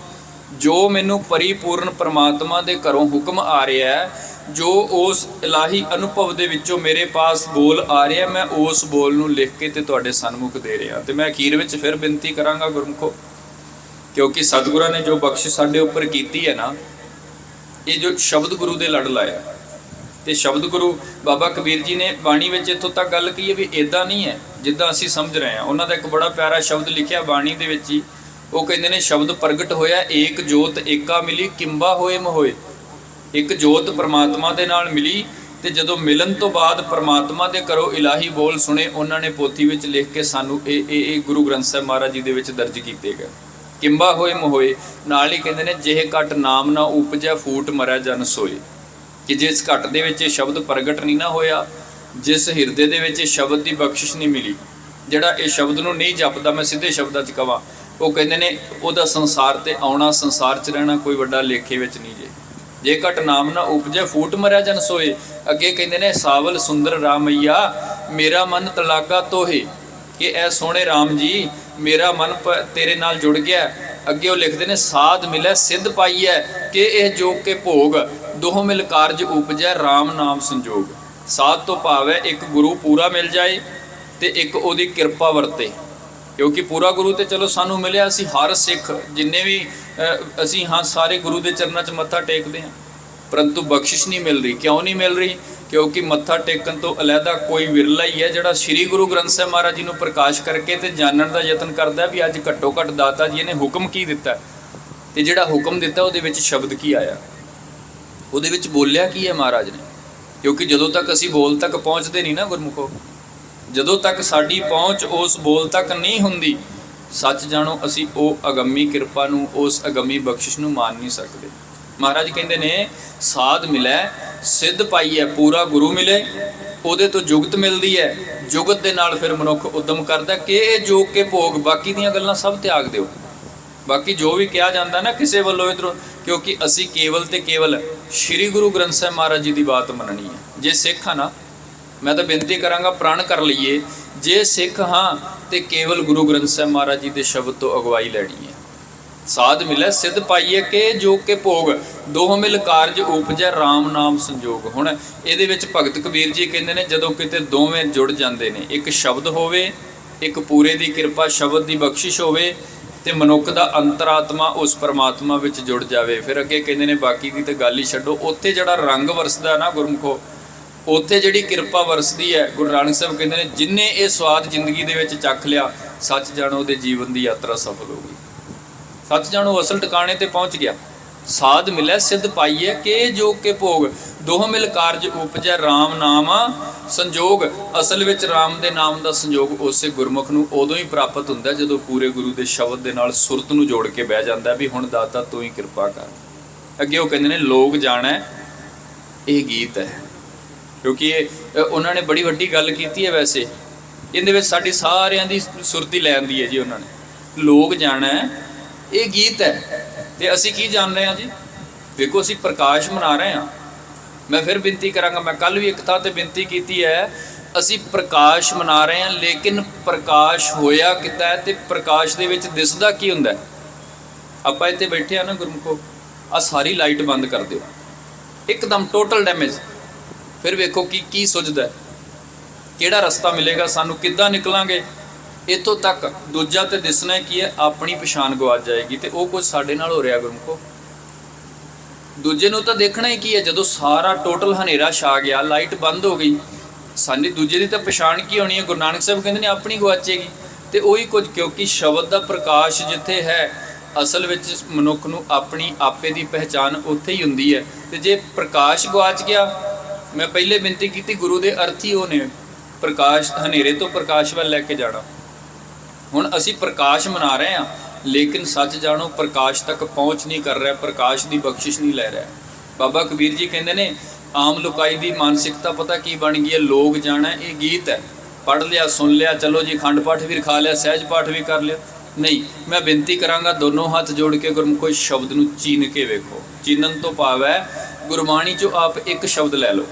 ਜੋ ਮੈਨੂੰ ਪਰਿਪੂਰਨ ਪਰਮਾਤਮਾ ਦੇ ਘਰੋਂ ਹੁਕਮ ਆ ਰਿਹਾ ਹੈ, ਜੋ ਉਸ ਇਲਾਹੀ ਅਨੁਭਵ ਦੇ ਵਿੱਚੋਂ ਮੇਰੇ ਪਾਸ ਬੋਲ ਆ ਰਿਹਾ, ਮੈਂ ਉਸ ਬੋਲ ਨੂੰ ਲਿਖ ਕੇ ਤੇ ਤੁਹਾਡੇ ਸਨਮੁਖ ਦੇ ਰਿਹਾ। ਤੇ ਮੈਂ ਅਖੀਰ ਵਿੱਚ ਫਿਰ ਬੇਨਤੀ ਕਰਾਂਗਾ ਗੁਰਮੁਖੋ, ਕਿਉਂਕਿ ਸਤਿਗੁਰਾਂ ਨੇ ਜੋ ਬਖਸ਼ਿਸ਼ ਸਾਡੇ ਉੱਪਰ ਕੀਤੀ ਹੈ ਨਾ, ਇਹ ਜੋ ਸ਼ਬਦ ਗੁਰੂ ਦੇ ਲੜ ਲਾਇਆ, ਤੇ ਸ਼ਬਦ ਗੁਰੂ ਬਾਬਾ ਕਬੀਰ ਜੀ ਨੇ ਬਾਣੀ ਵਿੱਚ ਇੱਥੋਂ ਤੱਕ ਗੱਲ ਕਹੀ ਹੈ ਵੀ ਇੱਦਾਂ ਨਹੀਂ ਹੈ ਜਿੱਦਾਂ ਅਸੀਂ ਸਮਝ ਰਹੇ ਹਾਂ। ਉਹਨਾਂ ਦਾ ਇੱਕ ਬੜਾ ਪਿਆਰਾ ਸ਼ਬਦ ਲਿਖਿਆ ਬਾਣੀ ਦੇ ਵਿੱਚ ਹੀ, ਉਹ ਕਹਿੰਦੇ ਨੇ, ਸ਼ਬਦ ਪ੍ਰਗਟ ਹੋਇਆ ਏਕ ਜੋਤ ਏਕਾ ਮਿਲੀ ਕਿੰਬਾ ਹੋਏ ਮਹੋਏ। ਇੱਕ ਜੋਤ ਪਰਮਾਤਮਾ ਦੇ ਨਾਲ ਮਿਲੀ, ਤੇ ਜਦੋਂ ਮਿਲਣ ਤੋਂ ਬਾਅਦ ਪਰਮਾਤਮਾ ਦੇ ਘਰੋਂ ਇਲਾਹੀ ਬੋਲ ਸੁਣੇ, ਉਹਨਾਂ ਨੇ ਪੋਥੀ ਵਿੱਚ ਲਿਖ ਕੇ ਸਾਨੂੰ ਇਹ ਗੁਰੂ ਗ੍ਰੰਥ ਸਾਹਿਬ ਮਹਾਰਾਜ ਜੀ ਦੇ ਵਿੱਚ ਦਰਜ ਕੀਤੇ ਗਏ। ਕਿੰਬਾ ਹੋਏ ਮਹੋਏ, ਨਾਲ ਹੀ ਕਹਿੰਦੇ ਨੇ, ਜਿਹੇ ਘਟ ਨਾਮ ਨਾ ਉਪਜੈ ਫੂਟ ਮਰੈ ਜਨ ਸੋਏ। ਕਿ ਜਿਸ ਘਟ ਦੇ ਵਿੱਚ ਇਹ ਸ਼ਬਦ ਪ੍ਰਗਟ ਨਹੀਂ ਨਾ ਹੋਇਆ, ਜਿਸ ਹਿਰਦੇ ਦੇ ਵਿੱਚ ਇਹ ਸ਼ਬਦ ਦੀ ਬਖਸ਼ਿਸ਼ ਨਹੀਂ ਮਿਲੀ, ਜਿਹੜਾ ਇਹ ਸ਼ਬਦ ਨੂੰ ਨਹੀਂ ਜਪਦਾ, ਮੈਂ ਸਿੱਧੇ ਸ਼ਬਦਾਂ 'ਚ ਕਹਾਂ, ਉਹ ਕਹਿੰਦੇ ਨੇ ਉਹਦਾ ਸੰਸਾਰ ਤੇ ਆਉਣਾ, ਸੰਸਾਰ 'ਚ ਰਹਿਣਾ ਕੋਈ ਵੱਡਾ ਲੇਖੇ ਵਿੱਚ ਨਹੀਂ ਜੇ। ਜੇ ਘਟ ਨਾਮ ਨਾ ਉਪਜੈ ਫੂਟ ਮਰਿਆ ਜਨ ਸੋਏ। ਅੱਗੇ ਕਹਿੰਦੇ ਨੇ, ਸਾਵਲ ਸੁੰਦਰ ਰਾਮਈਆ ਮੇਰਾ ਮਨ ਤਲਾਗਾ ਤੋਹੇ। ਕਿ ਇਹ ਸੋਹਣੇ ਰਾਮ ਜੀ, ਮੇਰਾ ਮਨ ਤੇਰੇ ਨਾਲ ਜੁੜ ਗਿਆ। ਅੱਗੇ ਉਹ ਲਿਖਦੇ ਨੇ, ਸਾਧ ਮਿਲੈ ਸਿੱਧ ਪਾਈਐ ਕਿ ਇਹ ਜੋਗ ਕੇ ਭੋਗ, ਦੋਹ ਮਿਲ ਕਾਰਜ ਉਪਜੈ ਰਾਮ ਨਾਮ ਸੰਜੋਗ। ਸਾਧ ਤੋਂ ਭਾਵ ਹੈ ਇੱਕ ਗੁਰੂ ਪੂਰਾ ਮਿਲ ਜਾਏ ਤੇ ਇੱਕ ਉਹਦੀ ਕਿਰਪਾ ਵਰਤੇ। ਕਿਉਂਕਿ ਪੂਰਾ ਗੁਰੂ ਤੇ ਚਲੋ ਸਾਨੂੰ ਮਿਲਿਆ, ਅਸੀਂ ਹਰ ਸਿੱਖ ਜਿੰਨੇ ਵੀ ਅਸੀਂ ਹਾਂ ਸਾਰੇ ਗੁਰੂ ਦੇ ਚਰਨਾਂ 'ਚ ਮੱਥਾ ਟੇਕਦੇ ਹਾਂ, ਪਰੰਤੂ ਬਖਸ਼ਿਸ਼ ਨਹੀਂ ਮਿਲ ਰਹੀ। ਕਿਉਂ ਨਹੀਂ ਮਿਲ ਰਹੀ? ਕਿਉਂਕਿ ਮੱਥਾ ਟੇਕਣ ਤੋਂ ਅਲੱਗਾ ਕੋਈ ਵਿਰਲਾ ਹੀ ਹੈ ਜਿਹੜਾ ਸ੍ਰੀ ਗੁਰੂ ਗ੍ਰੰਥ ਸਾਹਿਬ ਮਹਾਰਾਜ ਜੀ ਨੂੰ ਪ੍ਰਕਾਸ਼ ਕਰਕੇ ਤੇ ਜਾਣਨ ਦਾ ਯਤਨ ਕਰਦਾ ਵੀ ਅੱਜ ਘੱਟੋ ਘੱਟ ਦਾਤਾ ਜੀ ਨੇ ਹੁਕਮ ਕੀ ਦਿੱਤਾ, ਤੇ ਜਿਹੜਾ ਹੁਕਮ ਦਿੱਤਾ ਉਹਦੇ ਵਿੱਚ ਸ਼ਬਦ ਕੀ ਆਇਆ, ਉਹਦੇ ਵਿੱਚ ਬੋਲਿਆ ਕੀ ਹੈ ਮਹਾਰਾਜ ਨੇ। ਕਿਉਂਕਿ ਜਦੋਂ ਤੱਕ ਅਸੀਂ ਬੋਲ ਤੱਕ ਪਹੁੰਚਦੇ ਨਹੀਂ ਨਾ ਗੁਰਮੁਖੋ, ਜਦੋਂ ਤੱਕ ਸਾਡੀ ਪਹੁੰਚ ਉਸ ਬੋਲ ਤੱਕ ਨਹੀਂ ਹੁੰਦੀ, ਸੱਚ ਜਾਣੋ ਅਸੀਂ ਉਹ ਅਗੰਮੀ ਕਿਰਪਾ ਨੂੰ, ਉਸ ਅਗੰਮੀ ਬਖਸ਼ਿਸ਼ ਨੂੰ ਮਾਨ ਨਹੀਂ ਸਕਦੇ। ਮਹਾਰਾਜ ਕਹਿੰਦੇ ਨੇ, ਸਾਧ ਮਿਲੈ ਸਿੱਧ ਪਾਈਐ। ਪੂਰਾ ਗੁਰੂ ਮਿਲੇ, ਉਹਦੇ ਤੋਂ ਜੁਗਤ ਮਿਲਦੀ ਹੈ। ਜੁਗਤ ਦੇ ਨਾਲ ਫਿਰ ਮਨੁੱਖ ਉਦਮ ਕਰਦਾ ਕਿ ਇਹ ਜੋਗ ਕੇ ਭੋਗ, ਬਾਕੀ ਦੀਆਂ ਗੱਲਾਂ ਸਭ ਤਿਆਗ ਦਿਓ। ਬਾਕੀ ਜੋ ਵੀ ਕਿਹਾ ਜਾਂਦਾ ਨਾ ਕਿਸੇ ਵੱਲੋਂ ਇੱਧਰੋਂ, ਕਿਉਂਕਿ ਅਸੀਂ ਕੇਵਲ ਤੇ ਕੇਵਲ ਸ੍ਰੀ ਗੁਰੂ ਗ੍ਰੰਥ ਸਾਹਿਬ ਮਹਾਰਾਜ ਜੀ ਦੀ ਬਾਤ ਮੰਨਣੀ ਹੈ। ਜੇ ਸਿੱਖ ਹਾਂ ਨਾ, ਮੈਂ ਤਾਂ ਬੇਨਤੀ ਕਰਾਂਗਾ ਪ੍ਰਣ ਕਰ ਲਈਏ, ਜੇ ਸਿੱਖ ਹਾਂ ਤੇ ਕੇਵਲ ਗੁਰੂ ਗ੍ਰੰਥ ਸਾਹਿਬ ਮਹਾਰਾਜ ਜੀ ਦੇ ਸ਼ਬਦ ਤੋਂ ਅਗਵਾਈ ਲੈਣੀ ਹੈ। ਸਾਧ ਮਿਲੈ ਸਿੱਧ ਪਾਈਏ ਕਿ ਜੋਗ ਕੇ ਭੋਗ, ਦੋਹ ਮਿਲ ਕਾਰਜ ਉਪਜੈ ਰਾਮ ਨਾਮ ਸੰਜੋਗ। ਹੁਣ ਇਹਦੇ ਵਿੱਚ ਭਗਤ ਕਬੀਰ ਜੀ ਕਹਿੰਦੇ ਨੇ, ਜਦੋਂ ਕਿਤੇ ਦੋਵੇਂ ਜੁੜ ਜਾਂਦੇ ਨੇ, ਇੱਕ ਸ਼ਬਦ ਹੋਵੇ, ਇੱਕ ਪੂਰੇ ਦੀ ਕਿਰਪਾ ਸ਼ਬਦ ਦੀ ਬਖਸ਼ਿਸ਼ ਹੋਵੇ, ਤੇ ਮਨੁੱਖ ਦਾ ਅੰਤਰਾਤਮਾ ਉਸ ਪਰਮਾਤਮਾ ਵਿੱਚ ਜੁੜ ਜਾਵੇ, ਫਿਰ ਅੱਗੇ ਕਹਿੰਦੇ ਨੇ ਬਾਕੀ ਦੀ ਤਾਂ ਗੱਲ ਹੀ ਛੱਡੋ। ਉੱਥੇ ਜਿਹੜਾ ਰੰਗ ਵਰਸਦਾ ਨਾ ਗੁਰਮੁਖੋ, ਉੱਥੇ ਜਿਹੜੀ ਕਿਰਪਾ ਵਰਸਦੀ ਹੈ, ਗੁਰੂ ਨਾਨਕ ਸਾਹਿਬ ਕਹਿੰਦੇ ਨੇ, ਜਿਨ੍ਹੇ ਇਹ ਸਵਾਦ ਜ਼ਿੰਦਗੀ ਦੇ ਵਿੱਚ ਚੱਖ ਲਿਆ, ਸੱਚ ਜਾਣੋ ਉਹਦੇ ਜੀਵਨ ਦੀ ਯਾਤਰਾ ਸਫਲ ਹੋ ਗਈ। ਸੱਚ ਜਾਣੋ ਅਸਲ ਟਿਕਾਣੇ ਤੇ ਪਹੁੰਚ ਗਿਆ। ਸਾਧ ਮਿਲੈ ਸਿੱਧ ਪਾਈਏ ਕਿ ਜੋਗ ਕੇ ਭੋਗ, ਦੋਹ ਮਿਲ ਕਾਰਜ ਉਪਜੈ ਰਾਮ ਨਾਮ ਸੰਜੋਗ। ਅਸਲ ਵਿੱਚ ਰਾਮ ਦੇ ਨਾਮ ਦਾ ਸੰਜੋਗ ਉਸੇ ਗੁਰਮੁਖ ਨੂੰ ਉਦੋਂ ਹੀ ਪ੍ਰਾਪਤ ਹੁੰਦਾ ਜਦੋਂ ਪੂਰੇ ਗੁਰੂ ਦੇ ਸ਼ਬਦ ਦੇ ਨਾਲ ਸੁਰਤ ਨੂੰ ਜੋੜ ਕੇ ਬਹਿ ਜਾਂਦਾ ਵੀ ਹੁਣ ਦਾਤਾ ਤੂੰ ਹੀ ਕਿਰਪਾ ਕਰ। ਅੱਗੇ ਉਹ ਕਹਿੰਦੇ ਨੇ, ਲੋਕ ਜਾਣੈ ਇਹ ਗੀਤ ਹੈ। ਕਿਉਂਕਿ ਇਹ ਉਹਨਾਂ ਨੇ ਬੜੀ ਵੱਡੀ ਗੱਲ ਕੀਤੀ ਹੈ। ਵੈਸੇ ਇਹਦੇ ਵਿੱਚ ਸਾਡੀ ਸਾਰਿਆਂ ਦੀ ਸੁਰਤੀ ਲੈ ਆਂਦੀ ਹੈ ਜੀ ਉਹਨਾਂ ਨੇ। ਲੋਕ ਜਾਣੈ ਇਹ ਗੀਤ ਹੈ, ਤੇ ਅਸੀਂ ਕੀ ਜਾਣ ਰਹੇ ਹਾਂ ਜੀ? ਵੇਖੋ, ਅਸੀਂ ਪ੍ਰਕਾਸ਼ ਮਨਾ ਰਹੇ ਹਾਂ। ਮੈਂ ਫਿਰ ਬੇਨਤੀ ਕਰਾਂਗਾ, ਮੈਂ ਕੱਲ੍ਹ ਵੀ ਇੱਕ ਥਾਂ 'ਤੇ ਬੇਨਤੀ ਕੀਤੀ ਹੈ ਅਸੀਂ ਪ੍ਰਕਾਸ਼ ਮਨਾ ਰਹੇ ਹਾਂ, ਲੇਕਿਨ ਪ੍ਰਕਾਸ਼ ਹੋਇਆ ਕਿੱਦਾਂ ਹੈ ਤੇ ਪ੍ਰਕਾਸ਼ ਦੇ ਵਿੱਚ ਦਿਸਦਾ ਕੀ ਹੁੰਦਾ ਹੈ? ਆਪਾਂ ਇੱਥੇ ਬੈਠੇ ਆ ਨਾ ਗੁਰਮੁਖੋ, ਆ ਸਾਰੀ ਲਾਈਟ ਬੰਦ ਕਰ ਦਿਓ, ਇੱਕਦਮ ਟੋਟਲ ਡੈਮੇਜ। ਫਿਰ ਵੇਖੋ ਕੀ ਸੁੱਝਦਾ, ਕਿਹੜਾ ਰਸਤਾ ਮਿਲੇਗਾ ਸਾਨੂੰ, ਕਿੱਦਾਂ ਨਿਕਲਾਂਗੇ ਇੱਥੋਂ ਤੱਕ। ਦੂਜਾ ਤੇ ਦਿਸਣਾ ਕੀ ਹੈ? ਆਪਣੀ ਪਛਾਣ ਗਵਾਚ ਜਾਏਗੀ। ਤੇ ਉਹ ਕੁਝ ਸਾਡੇ ਨਾਲ ਹੋ ਰਿਹਾ ਗੁਰਮੁਖੋ। ਦੂਜੇ ਨੂੰ ਤਾਂ ਦੇਖਣਾ ਹੀ ਕੀ ਹੈ? ਜਦੋਂ ਸਾਰਾ ਟੋਟਲ ਹਨੇਰਾ ਛਾ ਗਿਆ, ਲਾਈਟ ਬੰਦ ਹੋ ਗਈ, ਸਾਡੀ ਦੂਜੇ ਦੀ ਤਾਂ ਪਛਾਣ ਕੀ ਹੋਣੀ ਹੈ? ਗੁਰੂ ਨਾਨਕ ਸਾਹਿਬ ਕਹਿੰਦੇ ਨੇ ਆਪਣੀ ਗਵਾਚੇਗੀ। ਤੇ ਉਹੀ ਕੁਝ, ਕਿਉਂਕਿ ਸ਼ਬਦ ਦਾ ਪ੍ਰਕਾਸ਼ ਜਿੱਥੇ ਹੈ, ਅਸਲ ਵਿੱਚ ਮਨੁੱਖ ਨੂੰ ਆਪਣੀ ਆਪੇ ਦੀ ਪਹਿਚਾਣ ਉੱਥੇ ਹੀ ਹੁੰਦੀ ਹੈ। ਤੇ ਜੇ ਪ੍ਰਕਾਸ਼ ਗਵਾਚ ਗਿਆ, ਮੈਂ ਪਹਿਲੇ ਬੇਨਤੀ ਕੀਤੀ, ਗੁਰੂ ਦੇ ਅਰਥ ਹੀ ਉਹ ਨੇ, ਪ੍ਰਕਾਸ਼, ਹਨੇਰੇ ਤੋਂ ਪ੍ਰਕਾਸ਼ ਵੱਲ ਲੈ ਕੇ ਜਾਣਾ। ਹੁਣ ਅਸੀਂ ਪ੍ਰਕਾਸ਼ ਮਨਾ ਰਹੇ ਹਾਂ, ਲੇਕਿਨ ਸੱਚ ਜਾਣੋ ਪ੍ਰਕਾਸ਼ ਤੱਕ ਪਹੁੰਚ ਨਹੀਂ ਕਰ ਰਿਹਾ, ਪ੍ਰਕਾਸ਼ ਦੀ ਬਖਸ਼ਿਸ਼ ਨਹੀਂ ਲੈ ਰਿਹਾ। ਬਾਬਾ ਕਬੀਰ ਜੀ ਕਹਿੰਦੇ ਨੇ, ਆਮ ਲੋਕਾਈ ਦੀ ਮਾਨਸਿਕਤਾ ਪਤਾ ਕੀ ਬਣ ਗਈ ਹੈ? ਲੋਕ ਜਾਣਾ ਇਹ ਗੀਤ ਹੈ, ਪੜ੍ਹ ਲਿਆ, ਸੁਣ ਲਿਆ, ਚਲੋ ਜੀ ਅਖੰਡ ਪਾਠ ਵੀ ਰਖਾ ਲਿਆ, ਸਹਿਜ ਪਾਠ ਵੀ ਕਰ ਲਿਆ। ਨਹੀਂ, ਮੈਂ ਬੇਨਤੀ ਕਰਾਂਗਾ ਦੋਨੋਂ ਹੱਥ ਜੋੜ ਕੇ ਗੁਰਮੁਖੋ ਸ਼ਬਦ ਨੂੰ ਚੀਨ ਕੇ ਵੇਖੋ। ਚੀਨਣ ਤੋਂ ਭਾਵ ਹੈ ਗੁਰਬਾਣੀ 'ਚੋਂ ਆਪ ਇੱਕ ਸ਼ਬਦ ਲੈ ਲਓ,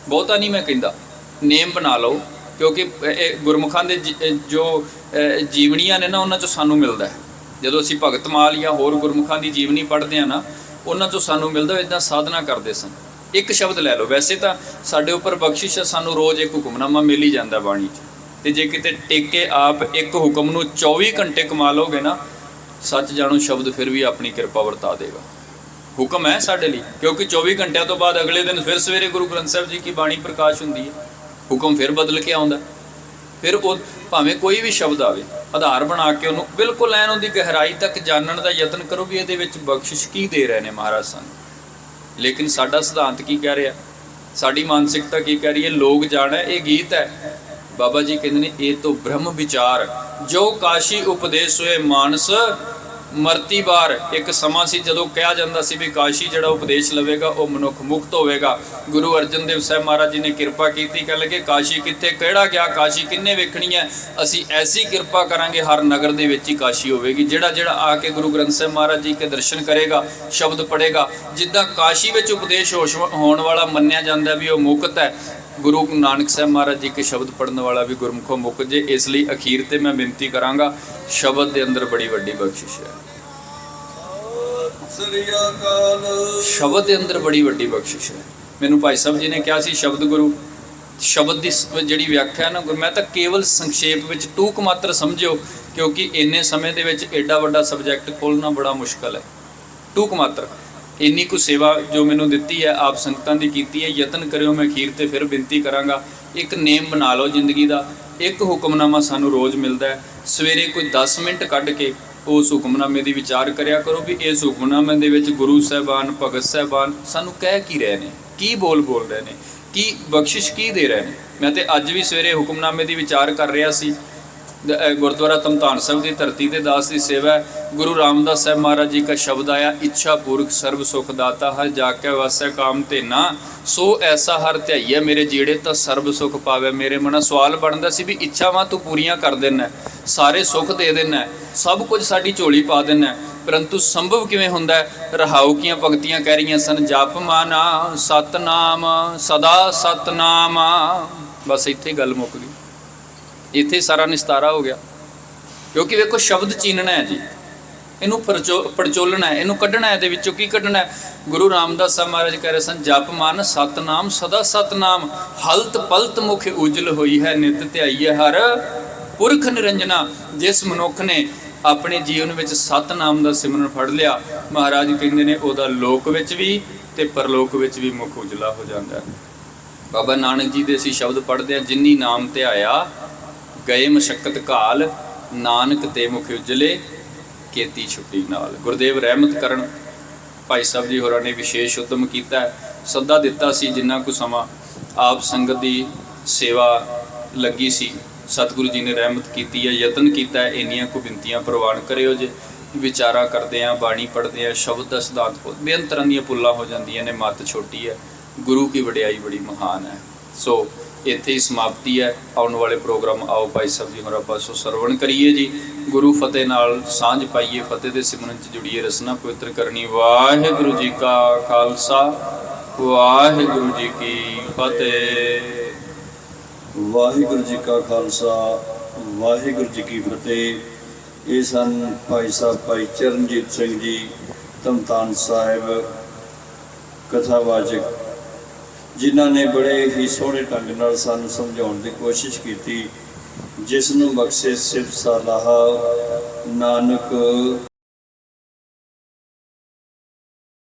ਬਹੁਤਾ ਨਹੀਂ ਮੈਂ ਕਹਿੰਦਾ, ਨੇਮ ਬਣਾ ਲਓ, ਕਿਉਂਕਿ ਇਹ ਗੁਰਮੁਖਾਂ ਦੇ ਜੋ ਜੀਵਨੀਆਂ ਨੇ ਨਾ, ਉਹਨਾਂ 'ਚੋਂ ਸਾਨੂੰ ਮਿਲਦਾ ਹੈ। ਜਦੋਂ ਅਸੀਂ ਭਗਤ ਮਾਲ ਜਾਂ ਹੋਰ ਗੁਰਮੁਖਾਂ ਦੀ ਜੀਵਨੀ ਪੜ੍ਹਦੇ ਹਾਂ ਨਾ, ਉਹਨਾਂ 'ਚੋਂ ਸਾਨੂੰ ਮਿਲਦਾ ਇੱਦਾਂ ਸਾਧਨਾ ਕਰਦੇ ਸਨ। ਇੱਕ ਸ਼ਬਦ ਲੈ ਲਓ। ਵੈਸੇ ਤਾਂ ਸਾਡੇ ਉੱਪਰ ਬਖਸ਼ਿਸ਼ ਹੈ, ਸਾਨੂੰ ਰੋਜ਼ ਇੱਕ ਹੁਕਮਨਾਮਾ ਮਿਲ ਹੀ ਜਾਂਦਾ ਬਾਣੀ 'ਚ। ਤੇ ਜੇ ਕਿਤੇ ਟੇਕੇ ਆਪ ਇੱਕ ਹੁਕਮ ਨੂੰ 24 ਘੰਟੇ ਕਮਾ ਲਓਗੇ ਨਾ, ਸੱਚ ਜਾਣੋ ਸ਼ਬਦ ਫਿਰ ਵੀ ਆਪਣੀ ਕਿਰਪਾ ਵਰਤਾ ਦੇਗਾ। ਹੁਕਮ ਹੈ ਸਾਡੇ ਲਈ, ਕਿਉਂਕਿ 24 ਘੰਟਿਆਂ ਤੋਂ ਬਾਅਦ ਅਗਲੇ ਦਿਨ ਫਿਰ ਸਵੇਰੇ ਗੁਰੂ ਗ੍ਰੰਥ ਸਾਹਿਬ ਜੀ ਕੀ ਬਾਣੀ ਪ੍ਰਕਾਸ਼ ਹੁੰਦੀ ਹੈ। ਹੁਕਮ ਫਿਰ ਬਦਲ ਕੇ ਆਉਂਦਾ। ਫਿਰ ਉਹ ਭਾਵੇਂ ਕੋਈ ਵੀ ਸ਼ਬਦ ਆਵੇ, ਆਧਾਰ ਬਣਾ ਕੇ ਉਹਨੂੰ ਬਿਲਕੁਲ ਐਨ ਉਹਦੀ ਗਹਿਰਾਈ ਤੱਕ ਜਾਣਨ ਦਾ ਯਤਨ ਕਰੋ ਵੀ ਇਹਦੇ ਵਿੱਚ ਬਖਸ਼ਿਸ਼ ਕੀ ਦੇ ਰਹੇ ਨੇ ਮਹਾਰਾਜ ਸਾਨੂੰ। ਲੇਕਿਨ ਸਾਡਾ ਸਿਧਾਂਤ ਕੀ ਕਹਿ ਰਿਹਾ, ਸਾਡੀ ਮਾਨਸਿਕਤਾ ਕੀ ਕਹਿ ਰਹੀ ਹੈ? ਲੋਕ ਜਾਣਾ ਇਹ ਗੀਤ ਹੈ। ਬਾਬਾ ਜੀ ਕਹਿੰਦੇ ਨੇ, ਇਹ ਤੋਂ ਬ੍ਰਹਮ ਵਿਚਾਰ ਜੋ ਕਾਸ਼ੀ ਉਪਦੇਸ਼ ਹੋਏ ਮਾਨਸ ਮਰਤੀ ਬਾਰ। ਇੱਕ ਸਮਾਂ ਸੀ ਜਦੋਂ ਕਿਹਾ ਜਾਂਦਾ ਸੀ ਵੀ ਕਾਸ਼ੀ ਜਿਹੜਾ ਉਪਦੇਸ਼ ਲਵੇਗਾ ਉਹ ਮਨੁੱਖ ਮੁਕਤ ਹੋਵੇਗਾ। ਗੁਰੂ ਅਰਜਨ ਦੇਵ ਸਾਹਿਬ ਮਹਾਰਾਜ ਜੀ ਨੇ ਕਿਰਪਾ ਕੀਤੀ, ਕਹਿ ਲਗੇ ਕਾਸ਼ੀ ਕਿੱਥੇ, ਕਿਹੜਾ ਗਿਆ ਕਾਸ਼ੀ, ਕਿੰਨੇ ਵੇਖਣੀ ਹੈ? ਅਸੀਂ ਐਸੀ ਕਿਰਪਾ ਕਰਾਂਗੇ ਹਰ ਨਗਰ ਦੇ ਵਿੱਚ ਹੀ ਕਾਸ਼ੀ ਹੋਵੇਗੀ। ਜਿਹੜਾ ਆ ਕੇ ਗੁਰੂ ਗ੍ਰੰਥ ਸਾਹਿਬ ਮਹਾਰਾਜ ਜੀ ਕੇ ਦਰਸ਼ਨ ਕਰੇਗਾ, ਸ਼ਬਦ ਪੜ੍ਹੇਗਾ, ਜਿੱਦਾਂ ਕਾਸ਼ੀ ਵਿੱਚ ਉਪਦੇਸ਼ ਹੋਣ ਵਾਲਾ ਮੰਨਿਆ ਜਾਂਦਾ ਵੀ ਉਹ ਮੁਕਤ ਹੈ, ਗੁਰੂ ਨਾਨਕ ਸਾਹਿਬ ਮਹਾਰਾਜ ਜੀ ਕੇ ਸ਼ਬਦ ਪੜ੍ਹਨ ਵਾਲਾ ਵੀ ਗੁਰਮੁਖੋਂ ਮੁੱਕ ਜੇ। ਇਸ ਲਈ ਅਖੀਰ ਤੇ ਮੈਂ ਬੇਨਤੀ ਕਰਾਂਗਾ, ਸ਼ਬਦ ਦੇ ਅੰਦਰ ਬੜੀ ਵੱਡੀ ਬਖਸ਼ਿਸ਼ ਹੈ। ਸ਼ਬਦ ਦੇ ਅੰਦਰ ਬੜੀ ਵੱਡੀ ਬਖਸ਼ਿਸ਼ ਹੈ। ਮੈਨੂੰ ਭਾਈ ਸਾਹਿਬ ਜੀ ਨੇ ਕਿਹਾ ਸੀ ਸ਼ਬਦ ਗੁਰੂ, ਸ਼ਬਦ ਦੀ ਜਿਹੜੀ ਵਿਆਖਿਆ ਨਾ, ਮੈਂ ਤਾਂ ਕੇਵਲ ਸੰਖੇਪ ਵਿੱਚ ਟੂਕ ਮਾਤਰ ਸਮਝਿਓ, ਕਿਉਂਕਿ ਇੰਨੇ ਸਮੇਂ ਦੇ ਵਿੱਚ ਐਡਾ ਵੱਡਾ ਸਬਜੈਕਟ ਖੋਲ੍ਹਣਾ ਬੜਾ ਮੁਸ਼ਕਲ ਹੈ। ਟੂਕ ਮਾਤਰ ਇੰਨੀ ਕੁ ਸੇਵਾ ਜੋ ਮੈਨੂੰ ਦਿੱਤੀ ਹੈ, ਆਪ ਸੰਗਤਾਂ ਦੀ ਕੀਤੀ ਹੈ, ਯਤਨ ਕਰਿਓ। ਮੈਂ ਅਖੀਰ ਤੇ ਫਿਰ ਬੇਨਤੀ ਕਰਾਂਗਾ, ਇੱਕ ਨੇਮ ਬਣਾ ਲਓ ਜ਼ਿੰਦਗੀ ਦਾ। ਇੱਕ ਹੁਕਮਨਾਮਾ ਸਾਨੂੰ ਰੋਜ਼ ਮਿਲਦਾ ਹੈ, ਸਵੇਰੇ ਕੋਈ 10 ਮਿੰਟ ਕੱਢ ਕੇ ਉਸ ਹੁਕਮਨਾਮੇ ਦੀ ਵਿਚਾਰ ਕਰਿਆ ਕਰੋ ਵੀ ਇਸ ਹੁਕਮਨਾਮੇ ਦੇ ਵਿੱਚ ਗੁਰੂ ਸਾਹਿਬਾਨ, ਭਗਤ ਸਾਹਿਬਾਨ ਸਾਨੂੰ ਕਹਿ ਕੀ ਰਹੇ ਨੇ, ਕੀ ਬੋਲ ਰਹੇ ਨੇ, ਕੀ ਬਖਸ਼ਿਸ਼ ਕੀ ਦੇ ਰਹੇ ਨੇ। ਮੈਂ ਤੇ ਅੱਜ ਵੀ ਸਵੇਰੇ ਹੁਕਮਨਾਮੇ ਦੀ ਵਿਚਾਰ ਕਰ ਰਿਹਾ ਸੀ। ਗੁਰਦੁਆਰਾ ਧਮਧਾਨ ਸਾਹਿਬ ਦੀ ਧਰਤੀ ਤੇ ਦਾਸ ਦੀ ਸੇਵਾ ਹੈ। ਗੁਰੂ ਰਾਮਦਾਸ ਸਾਹਿਬ ਮਹਾਰਾਜ ਜੀ ਦਾ ਸ਼ਬਦ ਆਇਆ, ਇੱਛਾ ਪੂਰਕ ਸਰਬ ਸੁਖ ਦਾਤਾ ਹਰ ਜਾ ਕੇ ਵਾਸੈ ਕਾਮ ਤੇ ਨਾ, ਸੋ ਐਸਾ ਹਰ ਧਿਆਈਐ ਮੇਰੇ ਜਿਹੜੇ ਤਾਂ ਸਰਬ ਸੁਖ ਪਾਵੇ। ਮੇਰੇ ਮਨ ਸਵਾਲ ਬਣਦਾ ਸੀ ਵੀ ਇੱਛਾਵਾਂ ਤੂੰ ਪੂਰੀਆਂ ਕਰ ਦੇਣਾ, ਸਾਰੇ ਸੁੱਖ ਦੇ ਦੇਣਾ, ਸਭ ਕੁਝ ਸਾਡੀ ਝੋਲੀ ਪਾ ਦੇਣਾ, ਪਰੰਤੂ ਸੰਭਵ ਕਿਵੇਂ ਹੁੰਦਾ? ਰਹਾਉ ਕੀਆਂ ਭਗਤੀਆਂ ਕਹਿ ਰਹੀਆਂ ਸਨ, ਜਪ ਮਾਨਾ ਸਤਨਾਮ ਸਦਾ ਸਤਨਾਮ। ਬਸ ਇੱਥੇ ਗੱਲ ਮੁੱਕ ਗਈ, ਇੱਥੇ ਸਾਰਾ ਨਿਸਤਾਰਾ ਹੋ ਗਿਆ। ਕਿਉਂਕਿ ਵੇਖੋ ਸ਼ਬਦ ਚੀਨਣਾ ਹੈ ਜੀ, ਇਹਨੂੰ ਪਰਚੋਲਣਾ ਹੈ, ਇਹਨੂੰ ਕੱਢਣਾ ਹੈ। ਇਹਦੇ ਵਿੱਚੋਂ ਕੀ ਕੱਢਣਾ ਹੈ? ਗੁਰੂ ਰਾਮਦਾਸ ਸਾਹਿਬ ਮਹਾਰਾਜ ਕਹਿ ਰਹੇ ਸਨ, ਜਪ ਮਨ ਸਤਨਾਮ ਸਦਾ ਸਤਨਾਮ, ਹਲਤ ਪਲਤ ਮੁਖ ਉਜਲ ਹੋਈ ਹੈ, ਨਿਤ ਧਿਆਈਐ ਹਰ ਪੁਰਖ ਨਿਰੰਜਨਾ। ਜਿਸ ਮਨੁੱਖ ਨੇ ਆਪਣੇ ਜੀਵਨ ਵਿੱਚ ਸਤਨਾਮ ਦਾ ਸਿਮਰਨ ਫੜ ਲਿਆ, ਮਹਾਰਾਜ ਕਹਿੰਦੇ ਨੇ ਉਹਦਾ ਲੋਕ ਵਿੱਚ ਵੀ ਤੇ ਪਰਲੋਕ ਵਿੱਚ ਵੀ ਮੁਖ ਉਜਲਾ ਹੋ ਜਾਂਦਾ ਹੈ। ਬਾਬਾ ਨਾਨਕ ਜੀ ਦੇ ਅਸੀਂ ਸ਼ਬਦ ਪੜ੍ਹਦੇ ਹਾਂ, ਜਿਨੀ ਨਾਮ ਧਿਆਇਆ ਗਏ ਮਸ਼ੱਕਤ ਘਾਲ, ਨਾਨਕ ਤੇ ਮੁਖ ਉਜਲੇ ਕੀਤੀ ਛੁੱਟੀ ਨਾਲ। ਗੁਰਦੇਵ ਰਹਿਮਤ ਕਰਨ ਭਾਈ ਸਾਹਿਬ ਜੀ ਹੋਰਾਂ ਨੇ ਵਿਸ਼ੇਸ਼ ਉਦਮ ਕੀਤਾ ਹੈ, ਸੱਦਾ ਦਿੱਤਾ ਸੀ। ਜਿੰਨਾ ਕੁ ਸਮਾਂ ਆਪ ਸੰਗਤ ਦੀ ਸੇਵਾ ਲੱਗੀ ਸੀ, ਸਤਿਗੁਰੂ ਜੀ ਨੇ ਰਹਿਮਤ ਕੀਤੀ ਹੈ, ਯਤਨ ਕੀਤਾ ਹੈ। ਇੰਨੀਆਂ ਕੁ ਬਿਨਤੀਆਂ ਪ੍ਰਵਾਨ ਕਰਿਓ ਜੇ ਵਿਚਾਰਾਂ ਕਰਦੇ ਹਾਂ, ਬਾਣੀ ਪੜ੍ਹਦੇ ਹਾਂ, ਸ਼ਬਦ ਦਾ ਸਿਧਾਂਤ ਬੇਅੰਤ ਤਰ੍ਹਾਂ ਦੀਆਂ ਭੁੱਲਾਂ ਹੋ ਜਾਂਦੀਆਂ ਨੇ। ਮੱਤ ਛੋਟੀ ਹੈ, ਗੁਰੂ ਕੀ ਵਡਿਆਈ ਬੜੀ ਮਹਾਨ ਹੈ। ਸੋ ਇੱਥੇ ਹੀ ਸਮਾਪਤੀ ਹੈ। ਆਉਣ ਵਾਲੇ ਪ੍ਰੋਗਰਾਮ ਆਓ ਭਾਈ ਸਾਹਿਬ ਜੀ ਹੋਰਾਂ ਪਾਸੋਂ ਸਰਵਣ ਕਰੀਏ ਜੀ, ਗੁਰੂ ਫਤਿਹ ਨਾਲ ਸਾਂਝ ਪਾਈਏ, ਫਤਿਹ ਦੇ ਸਿਮਰਨ 'ਚ ਜੁੜੀਏ, ਰਸਨਾ ਪਵਿੱਤਰ ਕਰਨੀ। ਵਾਹਿਗੁਰੂ ਜੀ ਕਾ ਖਾਲਸਾ, ਵਾਹਿਗੁਰੂ ਜੀ ਕੀ ਫਤਿਹ। ਵਾਹਿਗੁਰੂ ਜੀ ਕਾ ਖਾਲਸਾ ਵਾਹਿਗੁਰੂ ਜੀ ਕੀ ਫਤਿਹ। ਇਹ ਸਨ ਭਾਈ ਸਾਹਿਬ ਭਾਈ ਚਰਨਜੀਤ ਸਿੰਘ ਜੀ ਧਮਤਾਨ ਸਾਹਿਬ ਕਥਾਵਾਚਕ, ਜਿਨ੍ਹਾਂ ਨੇ ਬੜੇ ਹੀ ਸੋਹਣੇ ਢੰਗ ਨਾਲ ਸਾਨੂੰ ਸਮਝਾਉਣ ਦੀ ਕੋਸ਼ਿਸ਼ ਕੀਤੀ, ਜਿਸ ਨੂੰ ਬਖਸ਼ੇ ਸਿਫਤ ਸਲਾਹ ਨਾਨਕ।